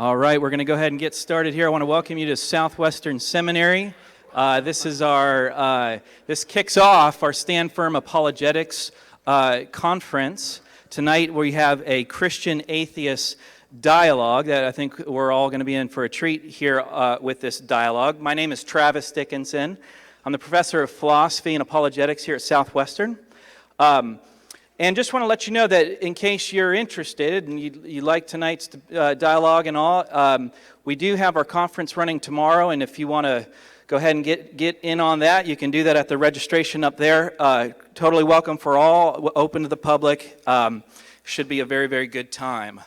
All right, we're going to go ahead and get started here. I want to welcome you to Southwestern Seminary. This kicks off our Stand Firm Apologetics conference. Tonight we have a Christian atheist dialogue that I think we're all going to be in for a treat here with this dialogue. My name is Travis Dickinson. I'm the professor of philosophy and apologetics here at Southwestern. And just want to let you know that in case you're interested and you like tonight's dialogue and all, we do have our conference running tomorrow, and if you want to go ahead and get in on that, you can do that at the registration up there. Totally welcome for all, open to the public. Should be a very, very good time.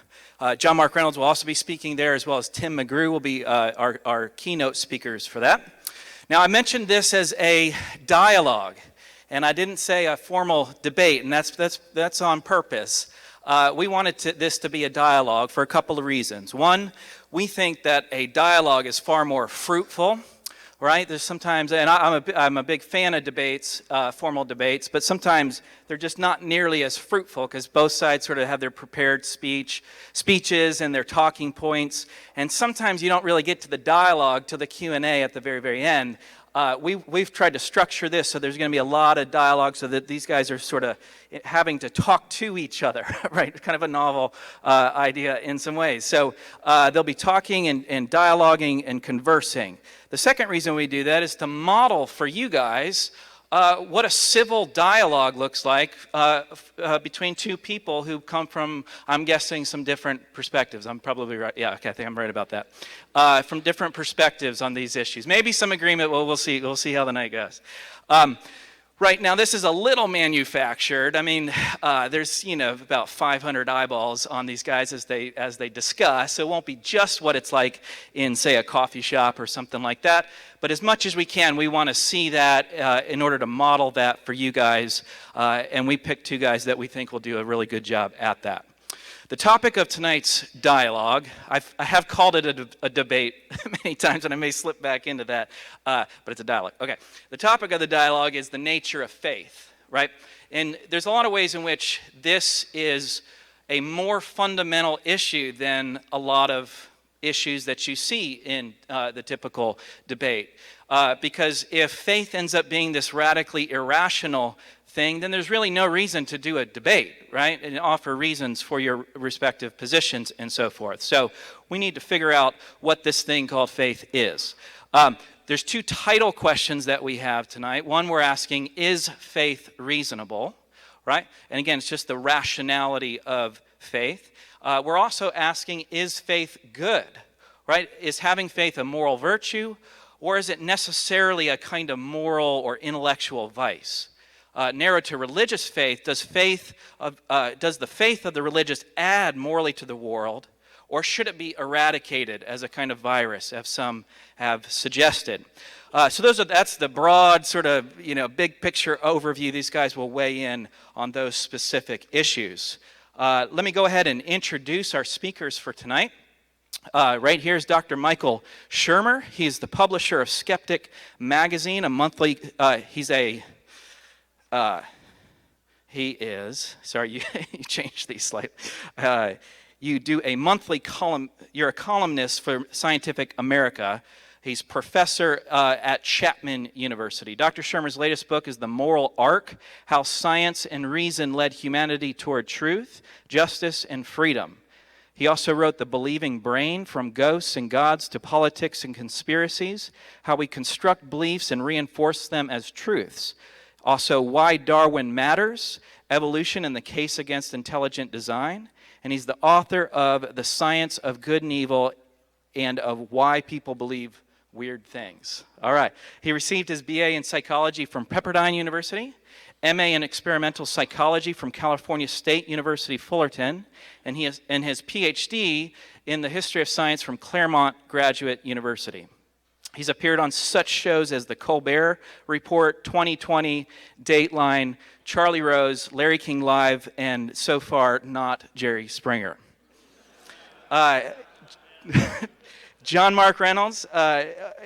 John Mark Reynolds will also be speaking there, as well as Tim McGrew will be our keynote speakers for that. Now, I mentioned this as a dialogue. And I didn't say a formal debate, and that's on purpose. We wanted this to be a dialogue for a couple of reasons. One, we think that a dialogue is far more fruitful, right? There's sometimes, and I'm a big fan of debates, formal debates, but sometimes they're just not nearly as fruitful because both sides sort of have their prepared speeches and their talking points, and sometimes you don't really get to the dialogue till the Q&A at the very, very end. We've tried to structure this so there's going to be a lot of dialogue so that these guys are sort of having to talk to each other, right? Kind of a novel idea in some ways. So they'll be talking and dialoguing and conversing. The second reason we do that is to model for you guys what a civil dialogue looks like between two people who come from, I'm guessing, some different perspectives. I'm probably right. Yeah, okay, I think I'm right about that. From different perspectives on these issues. Maybe some agreement. Well, we'll see. We'll see how the night goes. Right now, this is a little manufactured. I mean, there's about 500 eyeballs on these guys as they discuss. So it won't be just what it's like in, say, a coffee shop or something like that. But as much as we can, we want to see that in order to model that for you guys. And we picked two guys that we think will do a really good job at that. The topic of tonight's dialogue, I have called it a debate many times, and I may slip back into that, but it's a dialogue. Okay, the topic of the dialogue is the nature of faith, right? And there's a lot of ways in which this is a more fundamental issue than a lot of issues that you see in the typical debate. Because if faith ends up being this radically irrational thing, then there's really no reason to do a debate, right? And offer reasons for your respective positions and so forth. So we need to figure out what this thing called faith is. There's two title questions that we have tonight. One, we're asking, is faith reasonable, right? And again, it's just the rationality of faith. We're also asking, is faith good, right? Is having faith a moral virtue, or is it necessarily a kind of moral or intellectual vice? Narrowed to religious faith, does the faith of the religious add morally to the world, or should it be eradicated as a kind of virus, as some have suggested? So that's the broad sort of big picture overview. These guys will weigh in on those specific issues. Let me go ahead and introduce our speakers for tonight. Right here is Dr. Michael Shermer. He's the publisher of Skeptic Magazine, a monthly. You changed these slightly. You do a monthly column. You're a columnist for Scientific America. He's professor at Chapman University. Dr. Shermer's latest book is The Moral Arc: How Science and Reason Led Humanity Toward Truth, Justice, and Freedom. He also wrote The Believing Brain: From Ghosts and Gods to Politics and Conspiracies, How We Construct Beliefs and Reinforce Them as Truths. Also, Why Darwin Matters, Evolution and the Case Against Intelligent Design. And he's the author of The Science of Good and Evil and of Why People Believe Weird Things. All right. He received his BA in Psychology from Pepperdine University, MA in Experimental Psychology from California State University, Fullerton, and his PhD in the History of Science from Claremont Graduate University. He's appeared on such shows as The Colbert Report, 2020, Dateline, Charlie Rose, Larry King Live, and so far, not Jerry Springer. John Mark Reynolds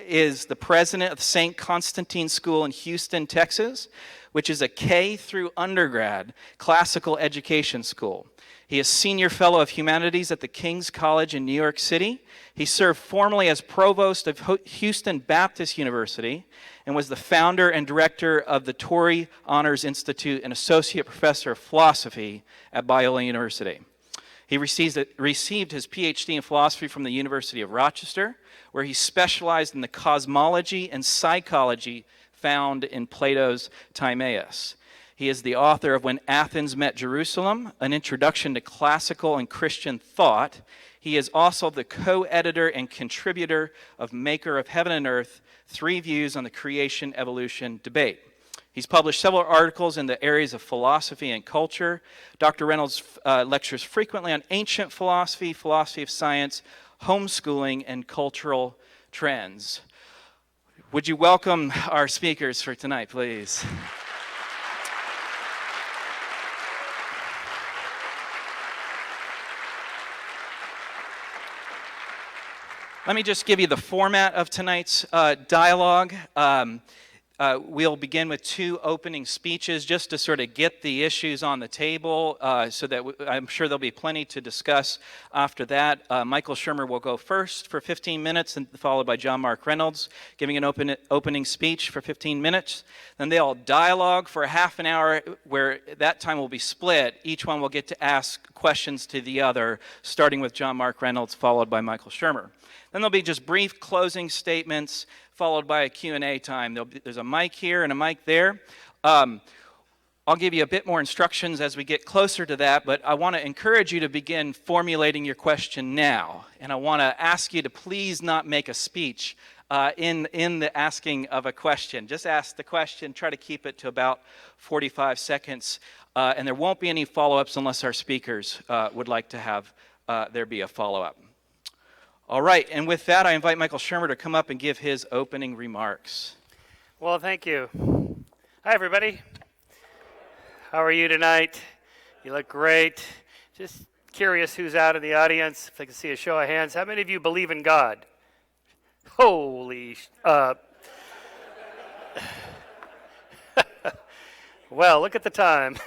is the president of St. Constantine School in Houston, Texas, which is a K through undergrad classical education school. He is Senior Fellow of Humanities at the King's College in New York City. He served formerly as Provost of Houston Baptist University and was the founder and director of the Torrey Honors Institute and Associate Professor of Philosophy at Biola University. He received his PhD in philosophy from the University of Rochester, where he specialized in the cosmology and psychology found in Plato's Timaeus. He is the author of When Athens Met Jerusalem, an introduction to classical and Christian thought. He is also the co-editor and contributor of Maker of Heaven and Earth, Three Views on the Creation-Evolution Debate. He's published several articles in the areas of philosophy and culture. Dr. Reynolds lectures frequently on ancient philosophy, philosophy of science, homeschooling, and cultural trends. Would you welcome our speakers for tonight, please? Let me just give you the format of tonight's dialogue. We'll begin with two opening speeches just to sort of get the issues on the table so that I'm sure there'll be plenty to discuss after that. Michael Shermer will go first for 15 minutes, and followed by John Mark Reynolds giving an opening speech for 15 minutes. Then they'll dialogue for a half an hour, where that time will be split. Each one will get to ask questions to the other, starting with John Mark Reynolds, followed by Michael Shermer. Then there'll be just brief closing statements, followed by a Q&A time. There's a mic here and a mic there. I'll give you a bit more instructions as we get closer to that, but I want to encourage you to begin formulating your question now. And I want to ask you to please not make a speech in the asking of a question. Just ask the question, try to keep it to about 45 seconds, and there won't be any follow-ups unless our speakers would like to have there be a follow-up. All right, and with that, I invite Michael Shermer to come up and give his opening remarks. Well, thank you. Hi, everybody. How are you tonight? You look great. Just curious who's out in the audience. If I can see a show of hands. How many of you believe in God? Holy... Well, look at the time.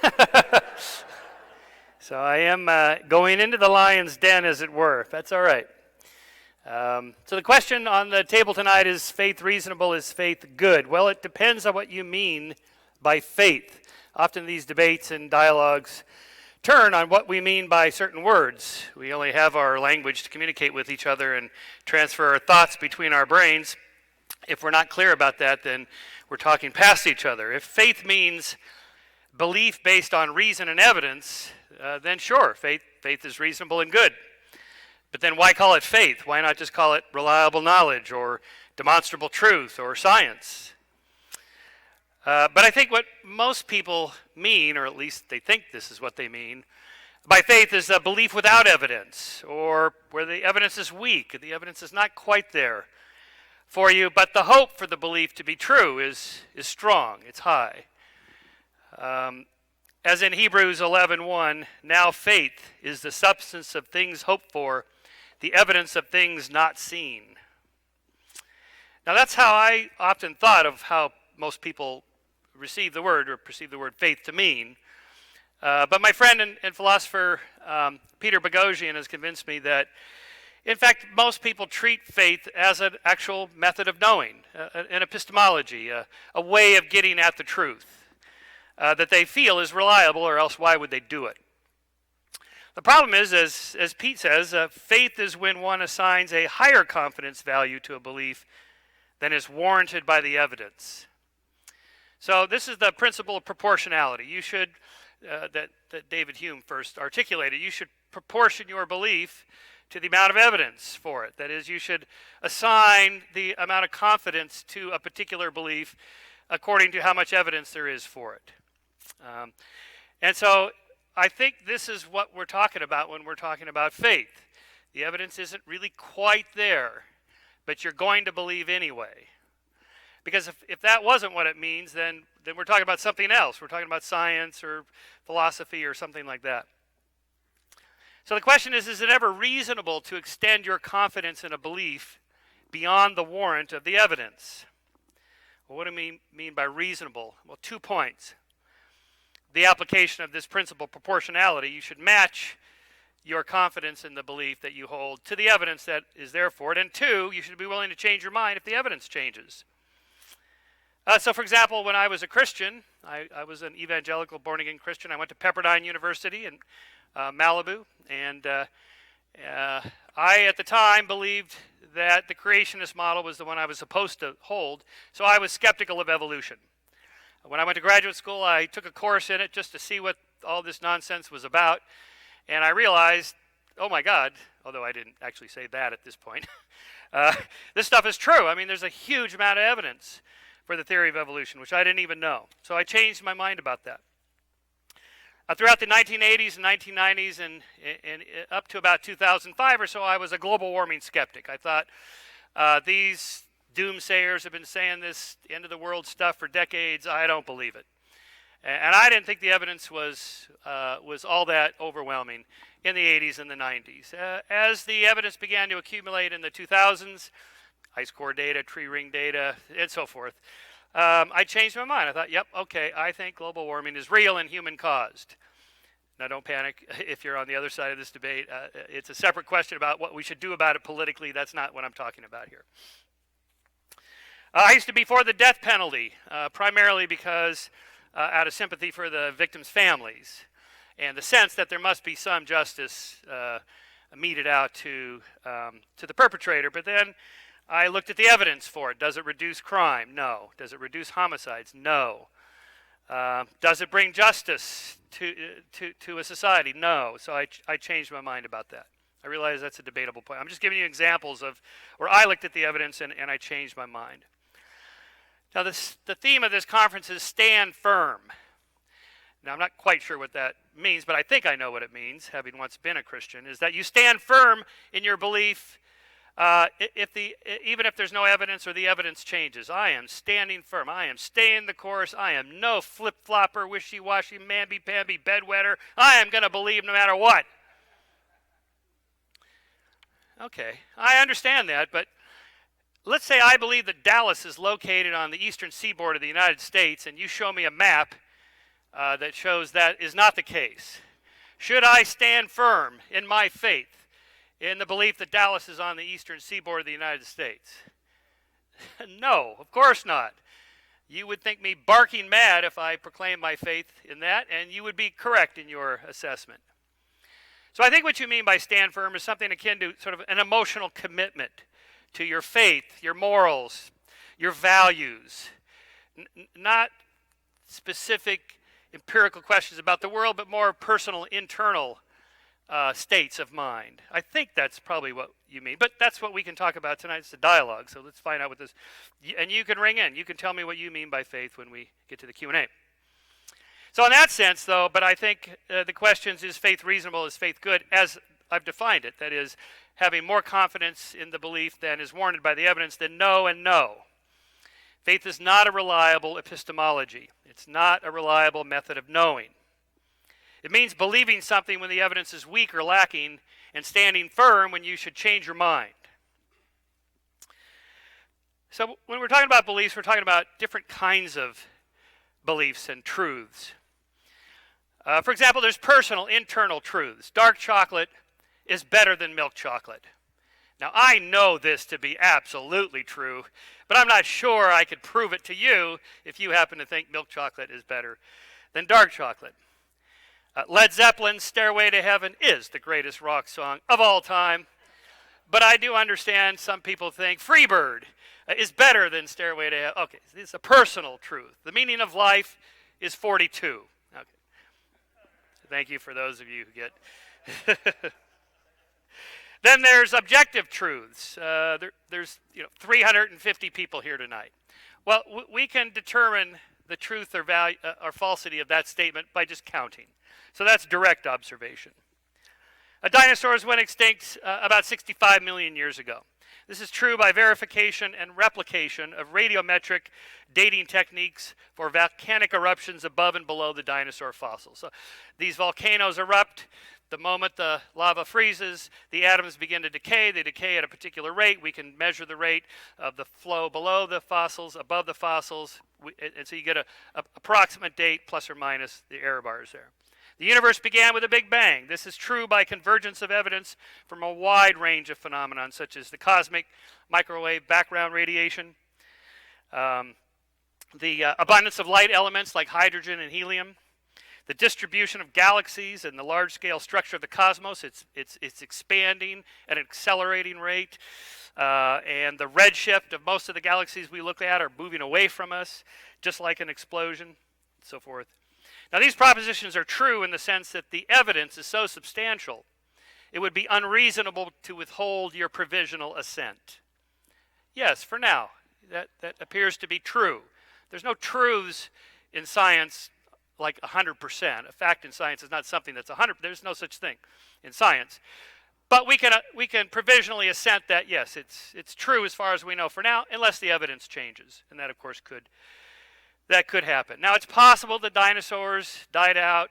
So I am going into the lion's den, as it were. That's all right. So the question on the table tonight is faith reasonable, is faith good? Well, it depends on what you mean by faith. Often these debates and dialogues turn on what we mean by certain words. We only have our language to communicate with each other and transfer our thoughts between our brains. If we're not clear about that, then we're talking past each other. If faith means belief based on reason and evidence, then sure, faith is reasonable and good. But then why call it faith? Why not just call it reliable knowledge or demonstrable truth or science? But I think what most people mean, or at least they think this is what they mean, by faith is a belief without evidence, or where the evidence is weak, the evidence is not quite there for you, but the hope for the belief to be true is strong, it's high. As in Hebrews 11:1, now faith is the substance of things hoped for, the evidence of things not seen. Now that's how I often thought of how most people receive the word or perceive the word faith to mean. But my friend and philosopher Peter Boghossian has convinced me that, in fact, most people treat faith as an actual method of knowing, an epistemology, a way of getting at the truth that they feel is reliable, or else why would they do it? The problem is, as Pete says, faith is when one assigns a higher confidence value to a belief than is warranted by the evidence. So this is the principle of proportionality. You should, that David Hume first articulated, you should proportion your belief to the amount of evidence for it. That is, you should assign the amount of confidence to a particular belief according to how much evidence there is for it. And so I think this is what we're talking about when we're talking about faith. The evidence isn't really quite there, but you're going to believe anyway. Because if that wasn't what it means, then we're talking about something else. We're talking about science or philosophy or something like that. So the question is it ever reasonable to extend your confidence in a belief beyond the warrant of the evidence. Well, what do we mean by reasonable? Well, 2 points. The application of this principle, proportionality, you should match your confidence in the belief that you hold to the evidence that is there for it. And 2, you should be willing to change your mind if the evidence changes. So, for example, when I was a Christian, I was an evangelical born-again Christian. I went to Pepperdine University in Malibu, and I, at the time, believed that the creationist model was the one I was supposed to hold, so I was skeptical of evolution. When I went to graduate school, I took a course in it just to see what all this nonsense was about, and I realized, oh my God, although I didn't actually say that at this point, this stuff is true. I mean, there's a huge amount of evidence for the theory of evolution, which I didn't even know. So I changed my mind about that. Throughout the 1980s and 1990s and up to about 2005 or so, I was a global warming skeptic. I thought these doomsayers have been saying this end of the world stuff for decades. I don't believe it. And I didn't think the evidence was all that overwhelming in the 80s and the 90s. As the evidence began to accumulate in the 2000s, ice core data, tree ring data, and so forth, I changed my mind. I thought, yep, okay, I think global warming is real and human-caused. Now, don't panic if you're on the other side of this debate. It's a separate question about what we should do about it politically. That's not what I'm talking about here. I used to be for the death penalty, primarily because out of sympathy for the victims' families and the sense that there must be some justice meted out to the perpetrator. But then I looked at the evidence for it. Does it reduce crime? No. Does it reduce homicides? No. Does it bring justice to a society? No. So I changed my mind about that. I realize that's a debatable point. I'm just giving you examples of where I looked at the evidence and I changed my mind. Now, the theme of this conference is stand firm. Now, I'm not quite sure what that means, but I think I know what it means, having once been a Christian, is that you stand firm in your belief even if there's no evidence or the evidence changes. I am standing firm. I am staying the course. I am no flip-flopper, wishy-washy, mamby-pamby, bedwetter. I am going to believe no matter what. Okay, I understand that, but let's say I believe that Dallas is located on the eastern seaboard of the United States, and you show me a map that shows that is not the case. Should I stand firm in my faith in the belief that Dallas is on the eastern seaboard of the United States? No, of course not. You would think me barking mad if I proclaimed my faith in that, and you would be correct in your assessment. So I think what you mean by stand firm is something akin to sort of an emotional commitment to your faith, your morals, your values. Not specific empirical questions about the world, but more personal, internal states of mind. I think that's probably what you mean, but that's what we can talk about tonight. It's a dialogue, so let's find out what this, and you can ring in. You can tell me what you mean by faith when we get to the Q&A. So in that sense, though, but I think the questions, is faith reasonable, is faith good, as I've defined it, that is, having more confidence in the belief than is warranted by the evidence, then no and no. Faith is not a reliable epistemology. It's not a reliable method of knowing. It means believing something when the evidence is weak or lacking and standing firm when you should change your mind. So when we're talking about beliefs, we're talking about different kinds of beliefs and truths. For example, there's personal, internal truths. Dark chocolate is better than milk chocolate. Now, I know this to be absolutely true, but I'm not sure I could prove it to you if you happen to think milk chocolate is better than dark chocolate. Led Zeppelin's Stairway to Heaven is the greatest rock song of all time, but I do understand some people think Freebird is better than Stairway to Heaven. Okay, it's a personal truth. The meaning of life is 42. Okay. Thank you for those of you who get... Then there's objective truths. There's 350 people here tonight. Well, we can determine the truth or value or falsity of that statement by just counting. So that's direct observation. Dinosaurs went extinct about 65 million years ago. This is true by verification and replication of radiometric dating techniques for volcanic eruptions above and below the dinosaur fossils. So these volcanoes erupt. The moment the lava freezes, the atoms begin to decay. They decay at a particular rate. We can measure the rate of the flow below the fossils, above the fossils, and so you get an approximate date plus or minus the error bars there. The universe began with a Big Bang. This is true by convergence of evidence from a wide range of phenomena, such as the cosmic microwave background radiation, the abundance of light elements like hydrogen and helium, the distribution of galaxies and the large-scale structure of the cosmos. It's expanding at an accelerating rate, and the redshift of most of the galaxies we look at are moving away from us, just like an explosion, and so forth. Now, these propositions are true in the sense that the evidence is so substantial, it would be unreasonable to withhold your provisional assent. Yes, for now, that appears to be true. There's no truths in science like 100%. A fact in science is not something that's 100%. There's no such thing in science. But we can provisionally assent that, yes, it's true as far as we know for now, unless the evidence changes. And that, of course, could happen. Now, it's possible the dinosaurs died out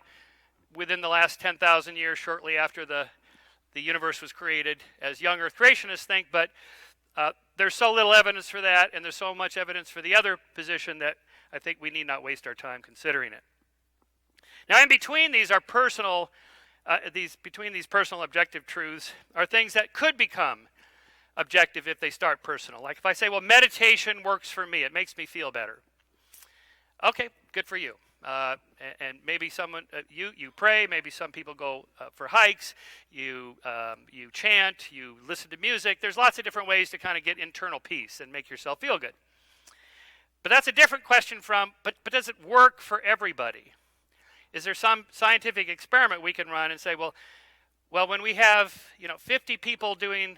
within the last 10,000 years, shortly after the universe was created, as young Earth creationists think, but there's so little evidence for that, and there's so much evidence for the other position that I think we need not waste our time considering it. Now, in between these personal objective truths are things that could become objective if they start personal. Like if I say, well, meditation works for me, it makes me feel better. Okay, good for you. And maybe someone, you pray, maybe some people go for hikes, you chant, you listen to music. There's lots of different ways to kind of get internal peace and make yourself feel good. But that's a different question from, but does it work for everybody? Is there some scientific experiment we can run and say, well, when we have 50 people doing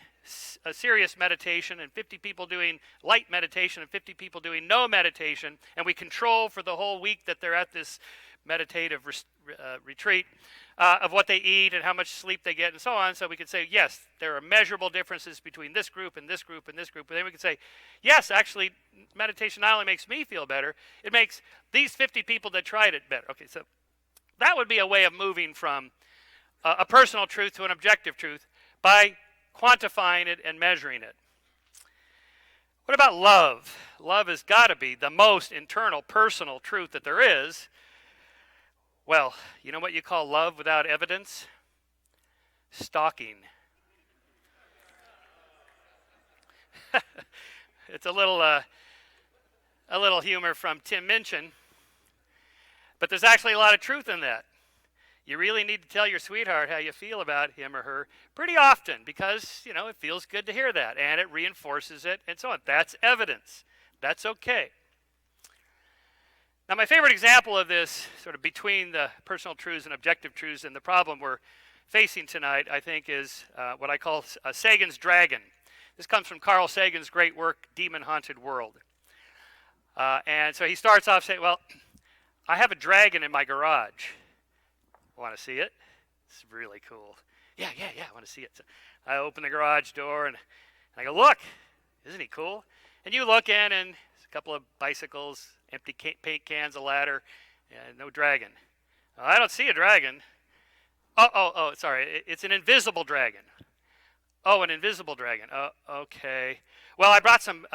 a serious meditation and 50 people doing light meditation and 50 people doing no meditation, and we control for the whole week that they're at this meditative retreat of what they eat and how much sleep they get and so on, so we could say, yes, there are measurable differences between this group and this group and this group, and then we could say, yes, actually, meditation not only makes me feel better, it makes these 50 people that tried it better. Okay, so that would be a way of moving from a personal truth to an objective truth by quantifying it and measuring it. What about love? Love has got to be the most internal, personal truth that there is. Well, you know what you call love without evidence? Stalking. It's a little humor from Tim Minchin, but there's actually a lot of truth in that. You really need to tell your sweetheart how you feel about him or her pretty often because, it feels good to hear that and it reinforces it and so on. That's evidence. That's okay. Now, my favorite example of this, sort of between the personal truths and objective truths and the problem we're facing tonight, I think, is what I call Sagan's dragon. This comes from Carl Sagan's great work, Demon Haunted World. And so he starts off saying, well, I have a dragon in my garage. Want to see it? It's really cool. Yeah, I want to see it. So I open the garage door and I go, look, isn't he cool? And you look in and there's a couple of bicycles, empty paint cans, a ladder, and no dragon. I don't see a dragon. Oh, sorry, it's an invisible dragon. Oh, an invisible dragon. Okay. Well, I brought some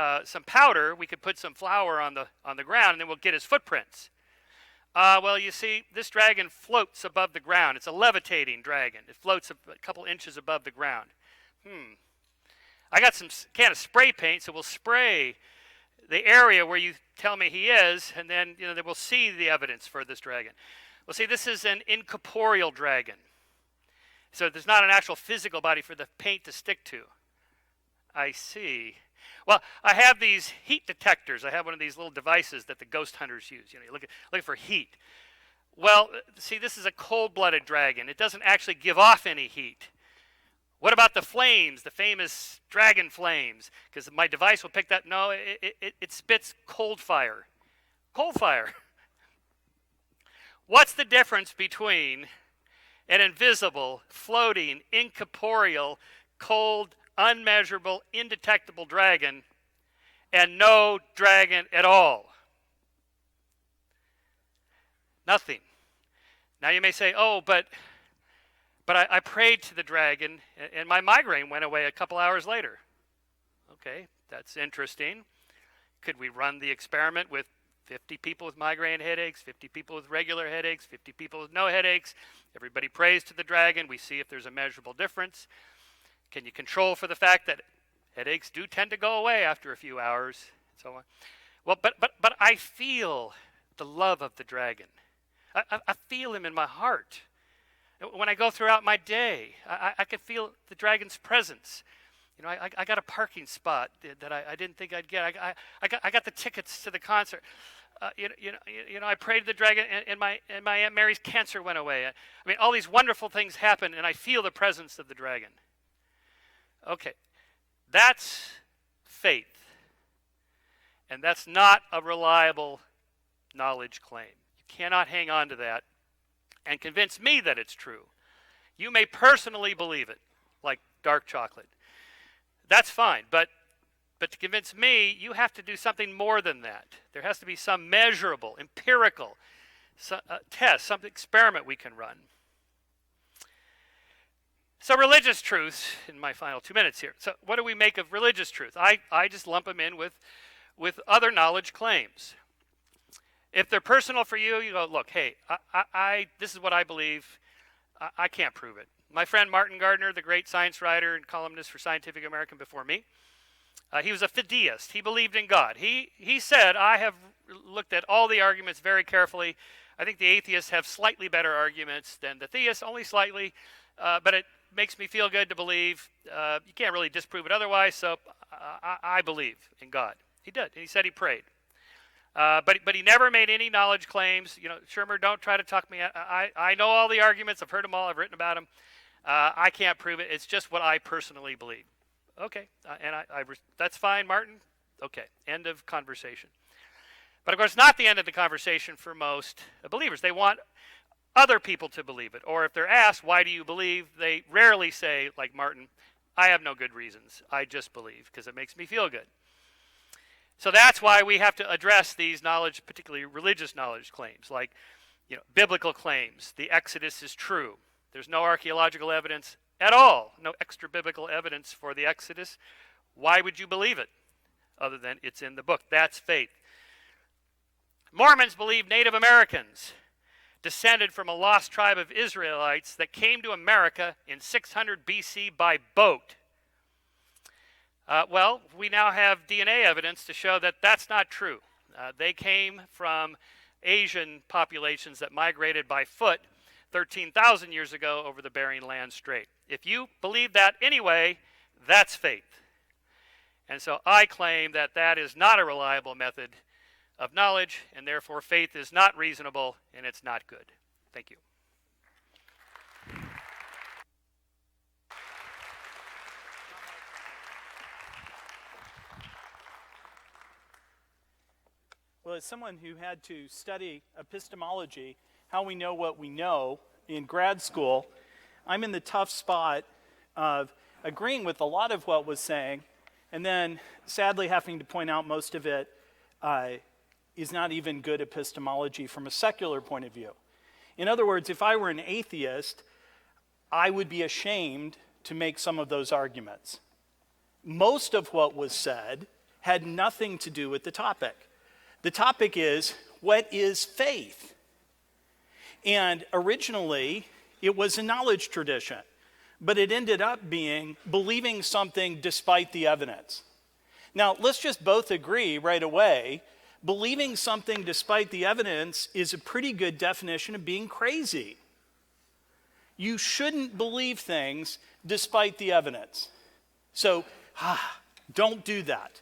powder. We could put some flour on the ground, and then we'll get his footprints. Well, you see, this dragon floats above the ground. It's a levitating dragon. It floats a couple inches above the ground. I got some can of spray paint, so we'll spray the area where you tell me he is, and then then we'll see the evidence for this dragon. Well, see, this is an incorporeal dragon. So there's not an actual physical body for the paint to stick to. I see. Well, I have these heat detectors. I have one of these little devices that the ghost hunters use. You're looking for heat. Well, see, this is a cold-blooded dragon. It doesn't actually give off any heat. What about the flames, the famous dragon flames? Because my device will pick that. No, it spits cold fire. Cold fire. What's the difference between an invisible, floating, incorporeal, cold, unmeasurable, indetectable dragon and no dragon at all. Nothing. Now you may say, oh, but I prayed to the dragon and my migraine went away a couple hours later. Okay, that's interesting. Could we run the experiment with 50 people with migraine headaches, 50 people with regular headaches, 50 people with no headaches? Everybody prays to the dragon. We see if there's a measurable difference. Can you control for the fact that headaches do tend to go away after a few hours and so on? Well, but I feel the love of the dragon. I feel him in my heart. When I go throughout my day, I can feel the dragon's presence. You know, I got a parking spot that I didn't think I'd get. I got the tickets to the concert. I prayed to the dragon, and my Aunt Mary's cancer went away. I mean, all these wonderful things happen, and I feel the presence of the dragon. Okay, that's faith, and that's not a reliable knowledge claim. You cannot hang on to that and convince me that it's true. You may personally believe it, like dark chocolate. That's fine, but to convince me, you have to do something more than that. There has to be some measurable, empirical test, some experiment we can run. So religious truths, in my final 2 minutes here. So what do we make of religious truth? I just lump them in with other knowledge claims. If they're personal for you, you go, look, hey, this is what I believe. I can't prove it. My friend Martin Gardner, the great science writer and columnist for Scientific American before me, he was a fideist. He believed in God. He said, I have looked at all the arguments very carefully. I think the atheists have slightly better arguments than the theists, only slightly, but it makes me feel good to believe. You can't really disprove it otherwise, so I believe in God. He did, and he said he prayed. But he never made any knowledge claims. You know, Shermer, don't try to talk me. I know all the arguments. I've heard them all. I've written about them. I can't prove it. It's just what I personally believe. Okay, and that's fine, Martin. Okay, end of conversation. But of course, not the end of the conversation for most believers. They want other people to believe it. Or if they're asked, why do you believe? They rarely say, like Martin, I have no good reasons. I just believe because it makes me feel good. So that's why we have to address these knowledge, particularly religious knowledge claims, like biblical claims. The Exodus is true. There's no archaeological evidence at all, no extra biblical evidence for the Exodus. Why would you believe it other than it's in the book? That's faith. Mormons believe Native Americans descended from a lost tribe of Israelites that came to America in 600 BC by boat. Well, we now have DNA evidence to show that that's not true. They came from Asian populations that migrated by foot 13,000 years ago over the Bering Land Strait. If you believe that anyway, that's faith. And so I claim that that is not a reliable method of knowledge, and therefore faith is not reasonable and it's not good. Thank you. Well, as someone who had to study epistemology, how we know what we know, in grad school, I'm in the tough spot of agreeing with a lot of what was saying, and then sadly having to point out most of it is not even good epistemology from a secular point of view. In other words, if I were an atheist, I would be ashamed to make some of those arguments. Most of what was said had nothing to do with the topic. The topic is, what is faith? And originally, it was a knowledge tradition, but it ended up being believing something despite the evidence. Now, let's just both agree right away, believing something despite the evidence is a pretty good definition of being crazy. You shouldn't believe things despite the evidence. So, don't do that.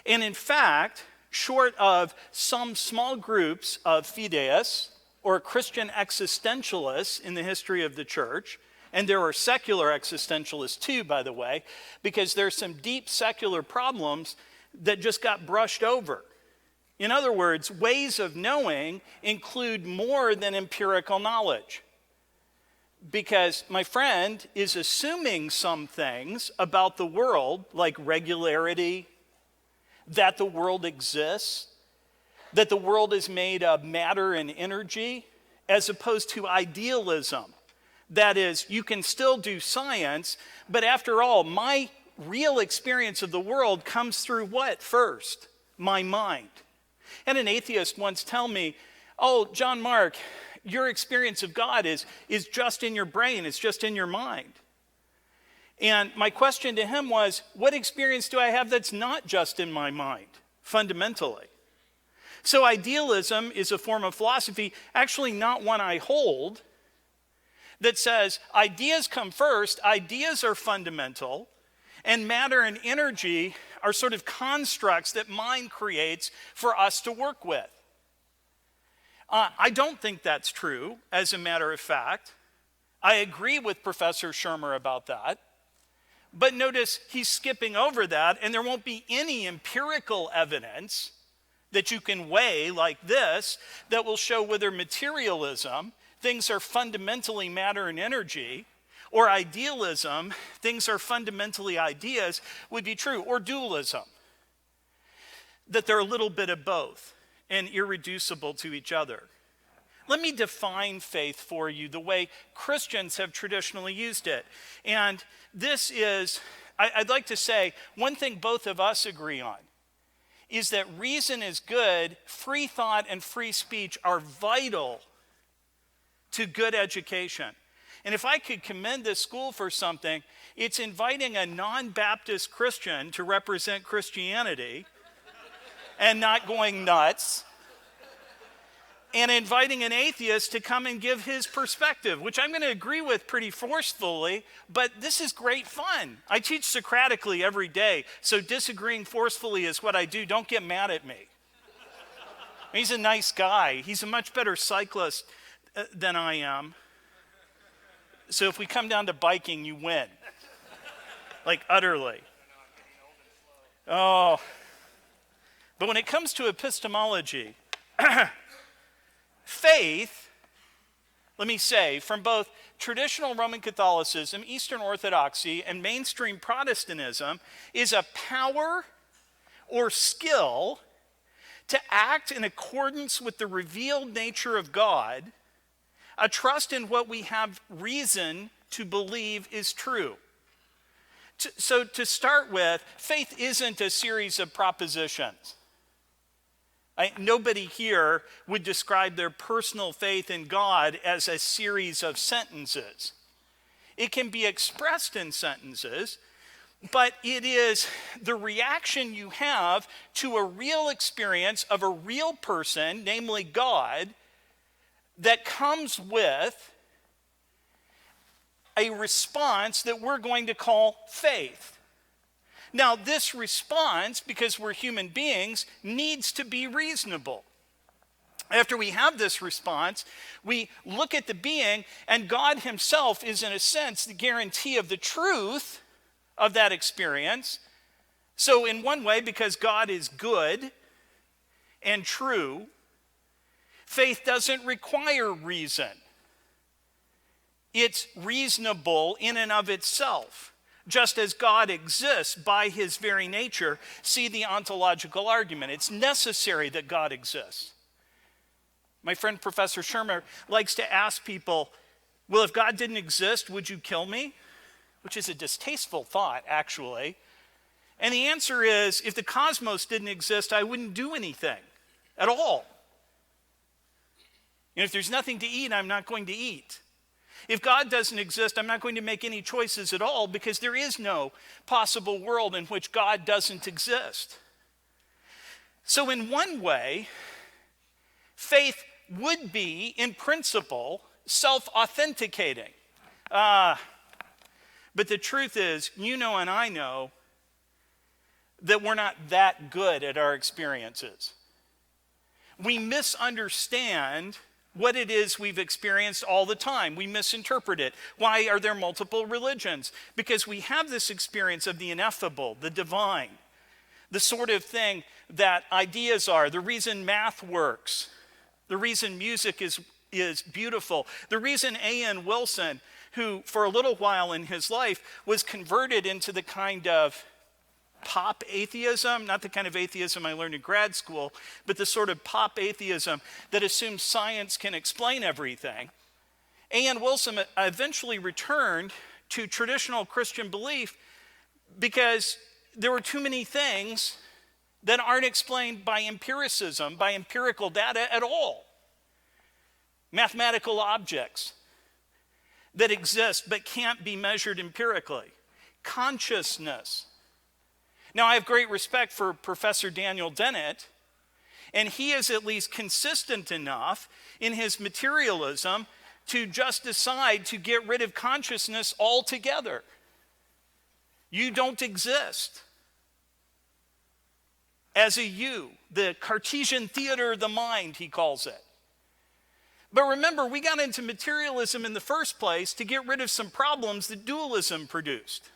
And in fact, short of some small groups of fideists or Christian existentialists in the history of the church, and there are secular existentialists too, by the way, because there's some deep secular problems that just got brushed over. In other words, ways of knowing include more than empirical knowledge. Because my friend is assuming some things about the world, like regularity, that the world exists, that the world is made of matter and energy, as opposed to idealism. That is, you can still do science, but after all, my real experience of the world comes through what first? My mind. And an atheist once told me, oh, John Mark, your experience of God is just in your brain, it's just in your mind. And my question to him was, what experience do I have that's not just in my mind, fundamentally? So idealism is a form of philosophy, actually not one I hold, that says ideas come first, ideas are fundamental, and matter and energy are sort of constructs that mind creates for us to work with. I don't think that's true, as a matter of fact. I agree with Professor Shermer about that. But notice he's skipping over that, and there won't be any empirical evidence that you can weigh like this that will show whether materialism, things are fundamentally matter and energy, or idealism, things are fundamentally ideas, would be true, or dualism, that they're a little bit of both and irreducible to each other. Let me define faith for you the way Christians have traditionally used it. And this is, I'd like to say, one thing both of us agree on is that reason is good, free thought and free speech are vital to good education. And if I could commend this school for something, it's inviting a non-Baptist Christian to represent Christianity and not going nuts, and inviting an atheist to come and give his perspective, which I'm going to agree with pretty forcefully, but this is great fun. I teach Socratically every day, so disagreeing forcefully is what I do. Don't get mad at me. He's a nice guy. He's a much better cyclist than I am. So if we come down to biking, you win. Like utterly. Oh. But when it comes to epistemology, faith, let me say, from both traditional Roman Catholicism, Eastern Orthodoxy, and mainstream Protestantism, is a power or skill to act in accordance with the revealed nature of God, a trust in what we have reason to believe is true. So to start with, faith isn't a series of propositions. Nobody here would describe their personal faith in God as a series of sentences. It can be expressed in sentences, but it is the reaction you have to a real experience of a real person, namely God, that comes with a response that we're going to call faith. Now, this response, because we're human beings, needs to be reasonable. After we have this response, we look at the being, and God himself is, in a sense, the guarantee of the truth of that experience. So in one way, because God is good and true, faith doesn't require reason. It's reasonable in and of itself. Just as God exists by his very nature, see the ontological argument. It's necessary that God exists. My friend Professor Shermer likes to ask people, well, if God didn't exist, would you kill me? Which is a distasteful thought, actually. And the answer is, if the cosmos didn't exist, I wouldn't do anything at all. And if there's nothing to eat, I'm not going to eat. If God doesn't exist, I'm not going to make any choices at all because there is no possible world in which God doesn't exist. So in one way, faith would be, in principle, self-authenticating. But the truth is, you know and I know that we're not that good at our experiences. We misunderstand what it is we've experienced all the time. We misinterpret it. Why are there multiple religions? Because we have this experience of the ineffable, the divine, the sort of thing that ideas are, the reason math works, the reason music is is beautiful. The reason A.N. Wilson, who for a little while in his life was converted into the kind of pop atheism, not the kind of atheism I learned in grad school, but the sort of pop atheism that assumes science can explain everything. A.N. Wilson eventually returned to traditional Christian belief because there were too many things that aren't explained by empiricism, by empirical data at all. Mathematical objects that exist but can't be measured empirically. Consciousness. Now, I have great respect for Professor Daniel Dennett, and he is at least consistent enough in his materialism to just decide to get rid of consciousness altogether. You don't exist as a you, the Cartesian theater of the mind, he calls it. But remember, we got into materialism in the first place to get rid of some problems that dualism produced.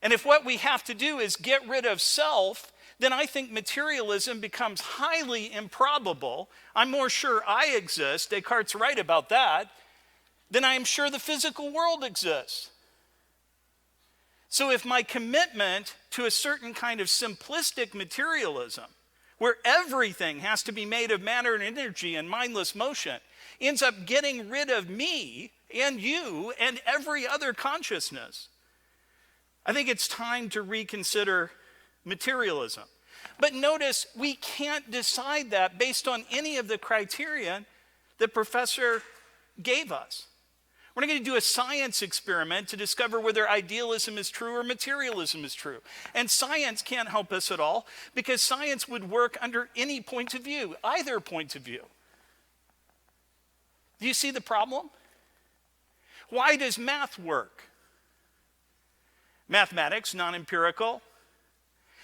And if what we have to do is get rid of self, then I think materialism becomes highly improbable. I'm more sure I exist, Descartes' right about that, than I am sure the physical world exists. So if my commitment to a certain kind of simplistic materialism, where everything has to be made of matter and energy and mindless motion, ends up getting rid of me and you and every other consciousness, I think it's time to reconsider materialism. But notice, we can't decide that based on any of the criteria the professor gave us. We're not going to do a science experiment to discover whether idealism is true or materialism is true. And science can't help us at all, because science would work under any point of view, either point of view. Do you see the problem? Why does math work? Mathematics, non-empirical.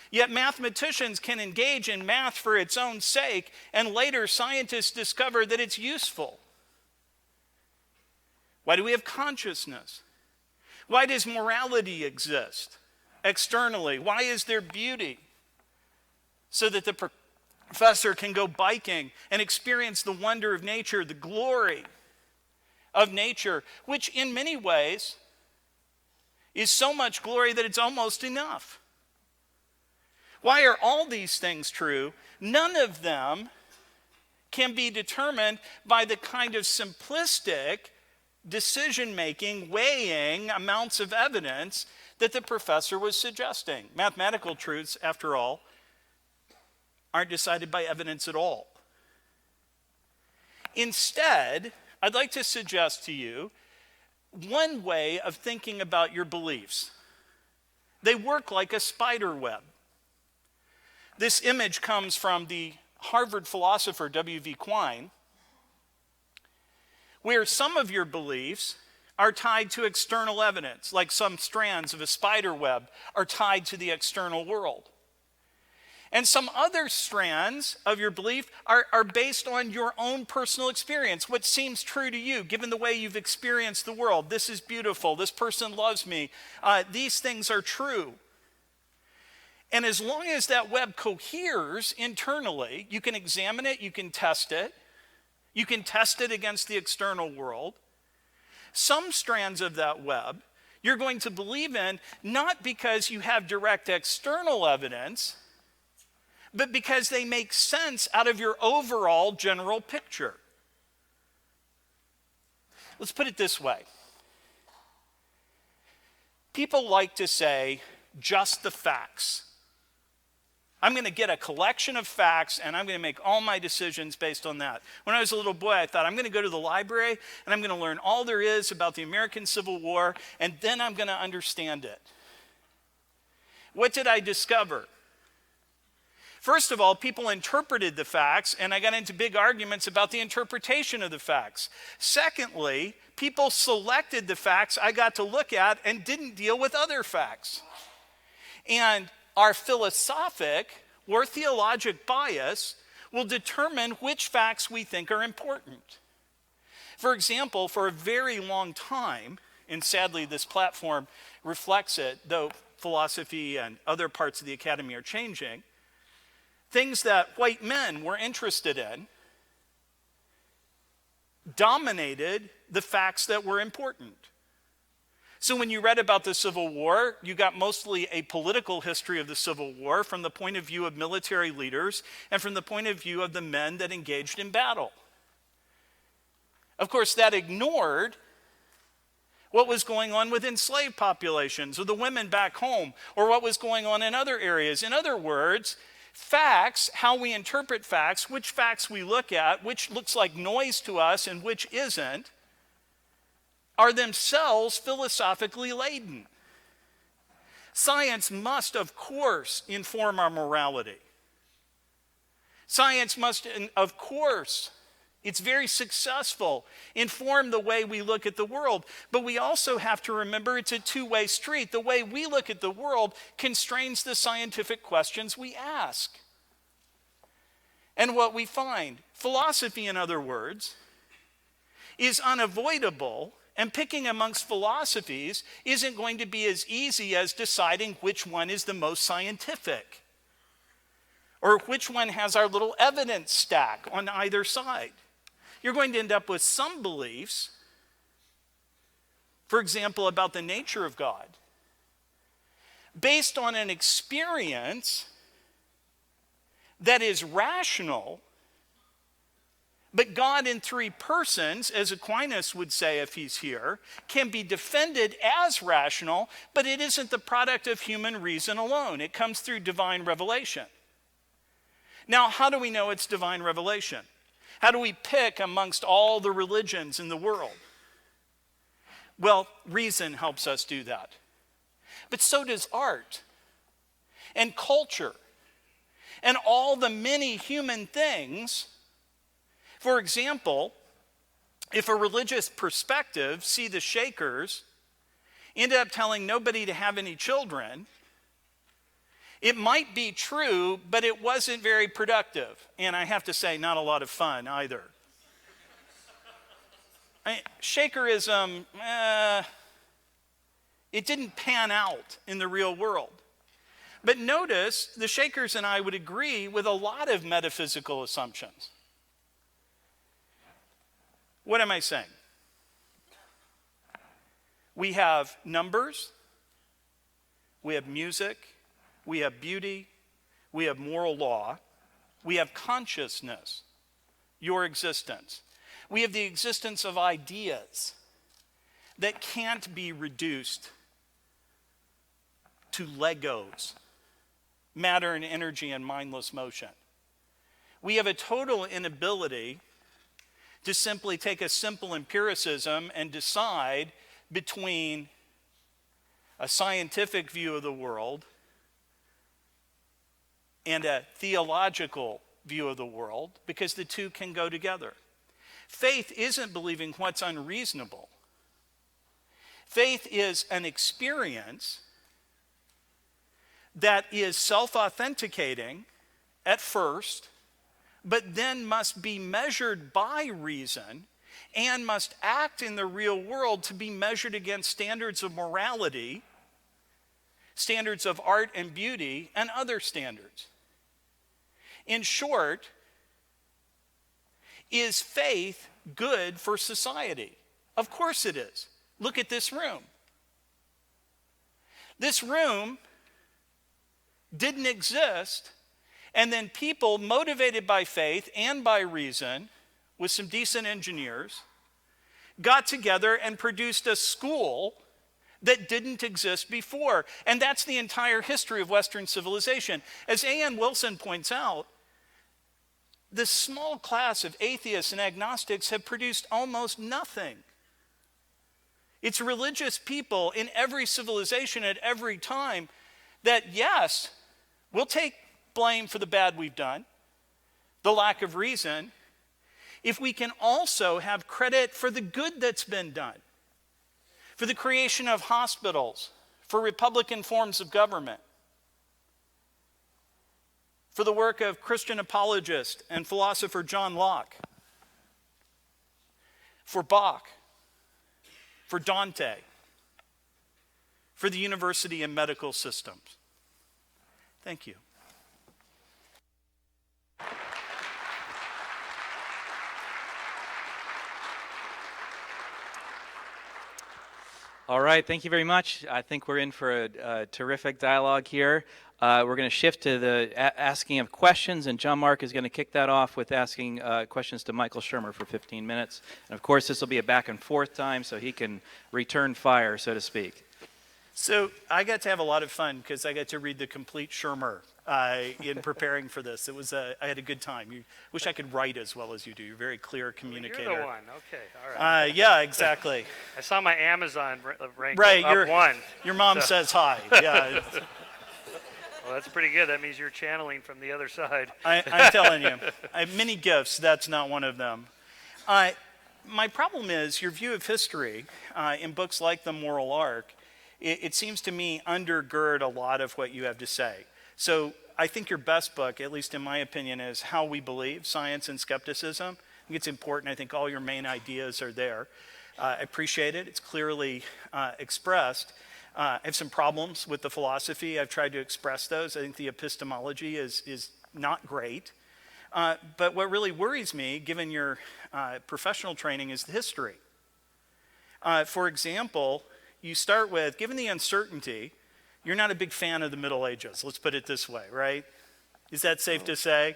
Yet mathematicians can engage in math for its own sake, and later scientists discover that it's useful. Why do we have consciousness? Why does morality exist externally? Why is there beauty? So that the professor can go biking and experience the wonder of nature, the glory of nature, which in many ways is so much glory that it's almost enough. Why are all these things true? None of them can be determined by the kind of simplistic decision-making, weighing amounts of evidence that the professor was suggesting. Mathematical truths, after all, aren't decided by evidence at all. Instead, I'd like to suggest to you one way of thinking about your beliefs. They work like a spider web. This image comes from the Harvard philosopher W.V. Quine, where some of your beliefs are tied to external evidence, like some strands of a spider web are tied to the external world. And some other strands of your belief are based on your own personal experience, what seems true to you, given the way you've experienced the world. This is beautiful. This person loves me. These things are true. And as long as that web coheres internally, you can examine it, you can test it. You can test it against the external world. Some strands of that web you're going to believe in, not because you have direct external evidence, but because they make sense out of your overall general picture. Let's put it this way. People like to say, just the facts. I'm going to get a collection of facts and I'm going to make all my decisions based on that. When I was a little boy, I thought I'm going to go to the library and I'm going to learn all there is about the American Civil War, and then I'm going to understand it. What did I discover? First of all, people interpreted the facts, and I got into big arguments about the interpretation of the facts. Secondly, people selected the facts I got to look at and didn't deal with other facts. And our philosophic or theologic bias will determine which facts we think are important. For example, for a very long time, and sadly this platform reflects it, though philosophy and other parts of the academy are changing, things that white men were interested in dominated the facts that were important. So when you read about the Civil War, you got mostly a political history of the Civil War from the point of view of military leaders and from the point of view of the men that engaged in battle. Of course, that ignored what was going on with enslaved populations or the women back home or what was going on in other areas. In other words, facts, how we interpret facts, which facts we look at, which looks like noise to us and which isn't, are themselves philosophically laden. Science must, of course, inform our morality. Science must, of course, it's very successful, inform the way we look at the world. But we also have to remember it's a two-way street. The way we look at the world constrains the scientific questions we ask. And what we find, philosophy, in other words, is unavoidable. And picking amongst philosophies isn't going to be as easy as deciding which one is the most scientific or which one has our little evidence stack on either side. You're going to end up with some beliefs, for example, about the nature of God, based on an experience that is rational. But God in three persons, as Aquinas would say if he's here, can be defended as rational, but it isn't the product of human reason alone. It comes through divine revelation. Now, how do we know it's divine revelation? How do we pick amongst all the religions in the world? Well, reason helps us do that. But so does art and culture and all the many human things. For example, if a religious perspective, see the Shakers, ended up telling nobody to have any children, it might be true, but it wasn't very productive. And I have to say, not a lot of fun either. Shakerism, it didn't pan out in the real world. But notice, the Shakers and I would agree with a lot of metaphysical assumptions. What am I saying? We have numbers, we have music, we have beauty, we have moral law, we have consciousness, your existence. We have the existence of ideas that can't be reduced to Legos, matter and energy and mindless motion. We have a total inability to simply take a simple empiricism and decide between a scientific view of the world and a theological view of the world, because the two can go together. Faith isn't believing what's unreasonable. Faith is an experience that is self-authenticating at first, but then must be measured by reason and must act in the real world to be measured against standards of morality, standards of art and beauty, and other standards. In short, is faith good for society? Of course it is. Look at this room. This room didn't exist, and then people motivated by faith and by reason, with some decent engineers, got together and produced a school that didn't exist before. And that's the entire history of Western civilization. As A.N. Wilson points out, this small class of atheists and agnostics have produced almost nothing. It's religious people in every civilization at every time that, yes, we'll take blame for the bad we've done, the lack of reason, if we can also have credit for the good that's been done, for the creation of hospitals, for Republican forms of government, for the work of Christian apologist and philosopher John Locke, for Bach, for Dante, for the university and medical systems. Thank you. All right, thank you very much. I think we're in for a terrific dialogue here. We're going to shift to the asking of questions, and John Mark is going to kick that off with asking questions to Michael Shermer for 15 minutes. And of course, this will be a back and forth time, so he can return fire, so to speak. So I got to have a lot of fun because I got to read the complete Shermer in preparing for this. I had a good time. You wish I could write as well as you do. You're a very clear communicator. You're the one. Okay, all right. Yeah, exactly. I saw my Amazon rank Right, up one. Your mom So- says hi. Yeah, Well, that's pretty good. That means you're channeling from the other side. I'm telling you. I have many gifts. That's not one of them. My problem is your view of history in books like The Moral Arc. It seems to me undergird a lot of what you have to say. So I think your best book, at least in my opinion, is How We Believe, Science and Skepticism. I think it's important. I think all your main ideas are there. I appreciate it. It's clearly expressed. I have some problems with the philosophy. I've tried to express those. I think the epistemology is not great. But what really worries me, given your professional training, is the history. For example, you start with, given the uncertainty, you're not a big fan of the Middle Ages. Let's put it this way, right? Is that safe to say?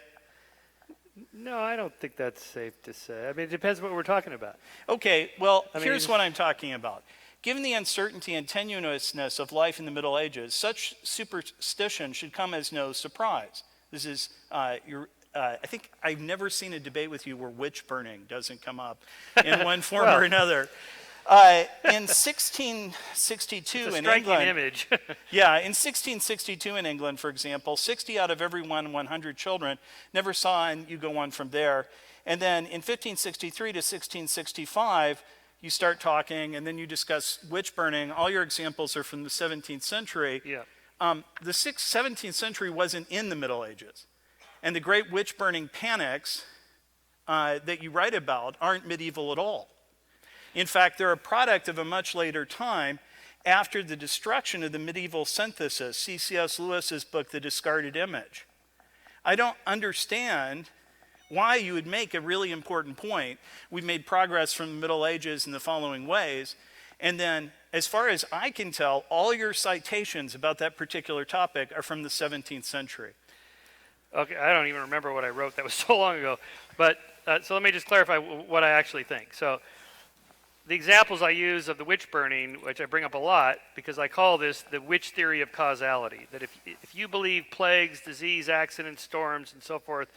No, I don't think that's safe to say. I mean, it depends what we're talking about. Okay, well, I mean, here's what I'm talking about. Given the uncertainty and tenuousness of life in the Middle Ages, such superstition should come as no surprise. This is, I think I've never seen a debate with you where witch burning doesn't come up in one form or another. In 1662 It's a in striking England, image. yeah, in 1662 in England, for example, 60 out of every 100 children never saw, and you go on from there. And then in 1563 to 1665, you start talking, and then you discuss witch burning. All your examples are from the 17th century. Yeah. The 17th century wasn't in the Middle Ages. And the great witch burning panics that you write about aren't medieval at all. In fact, they're a product of a much later time after the destruction of the medieval synthesis, C.C.S. Lewis's book, The Discarded Image. I don't understand why you would make a really important point. We've made progress from the Middle Ages in the following ways. And then, as far as I can tell, all your citations about that particular topic are from the 17th century. Okay, I don't even remember what I wrote. That was so long ago. But so let me just clarify what I actually think. So the examples I use of the witch burning, which I bring up a lot, because I call this the witch theory of causality. That if you believe plagues, disease, accidents, storms, and so forth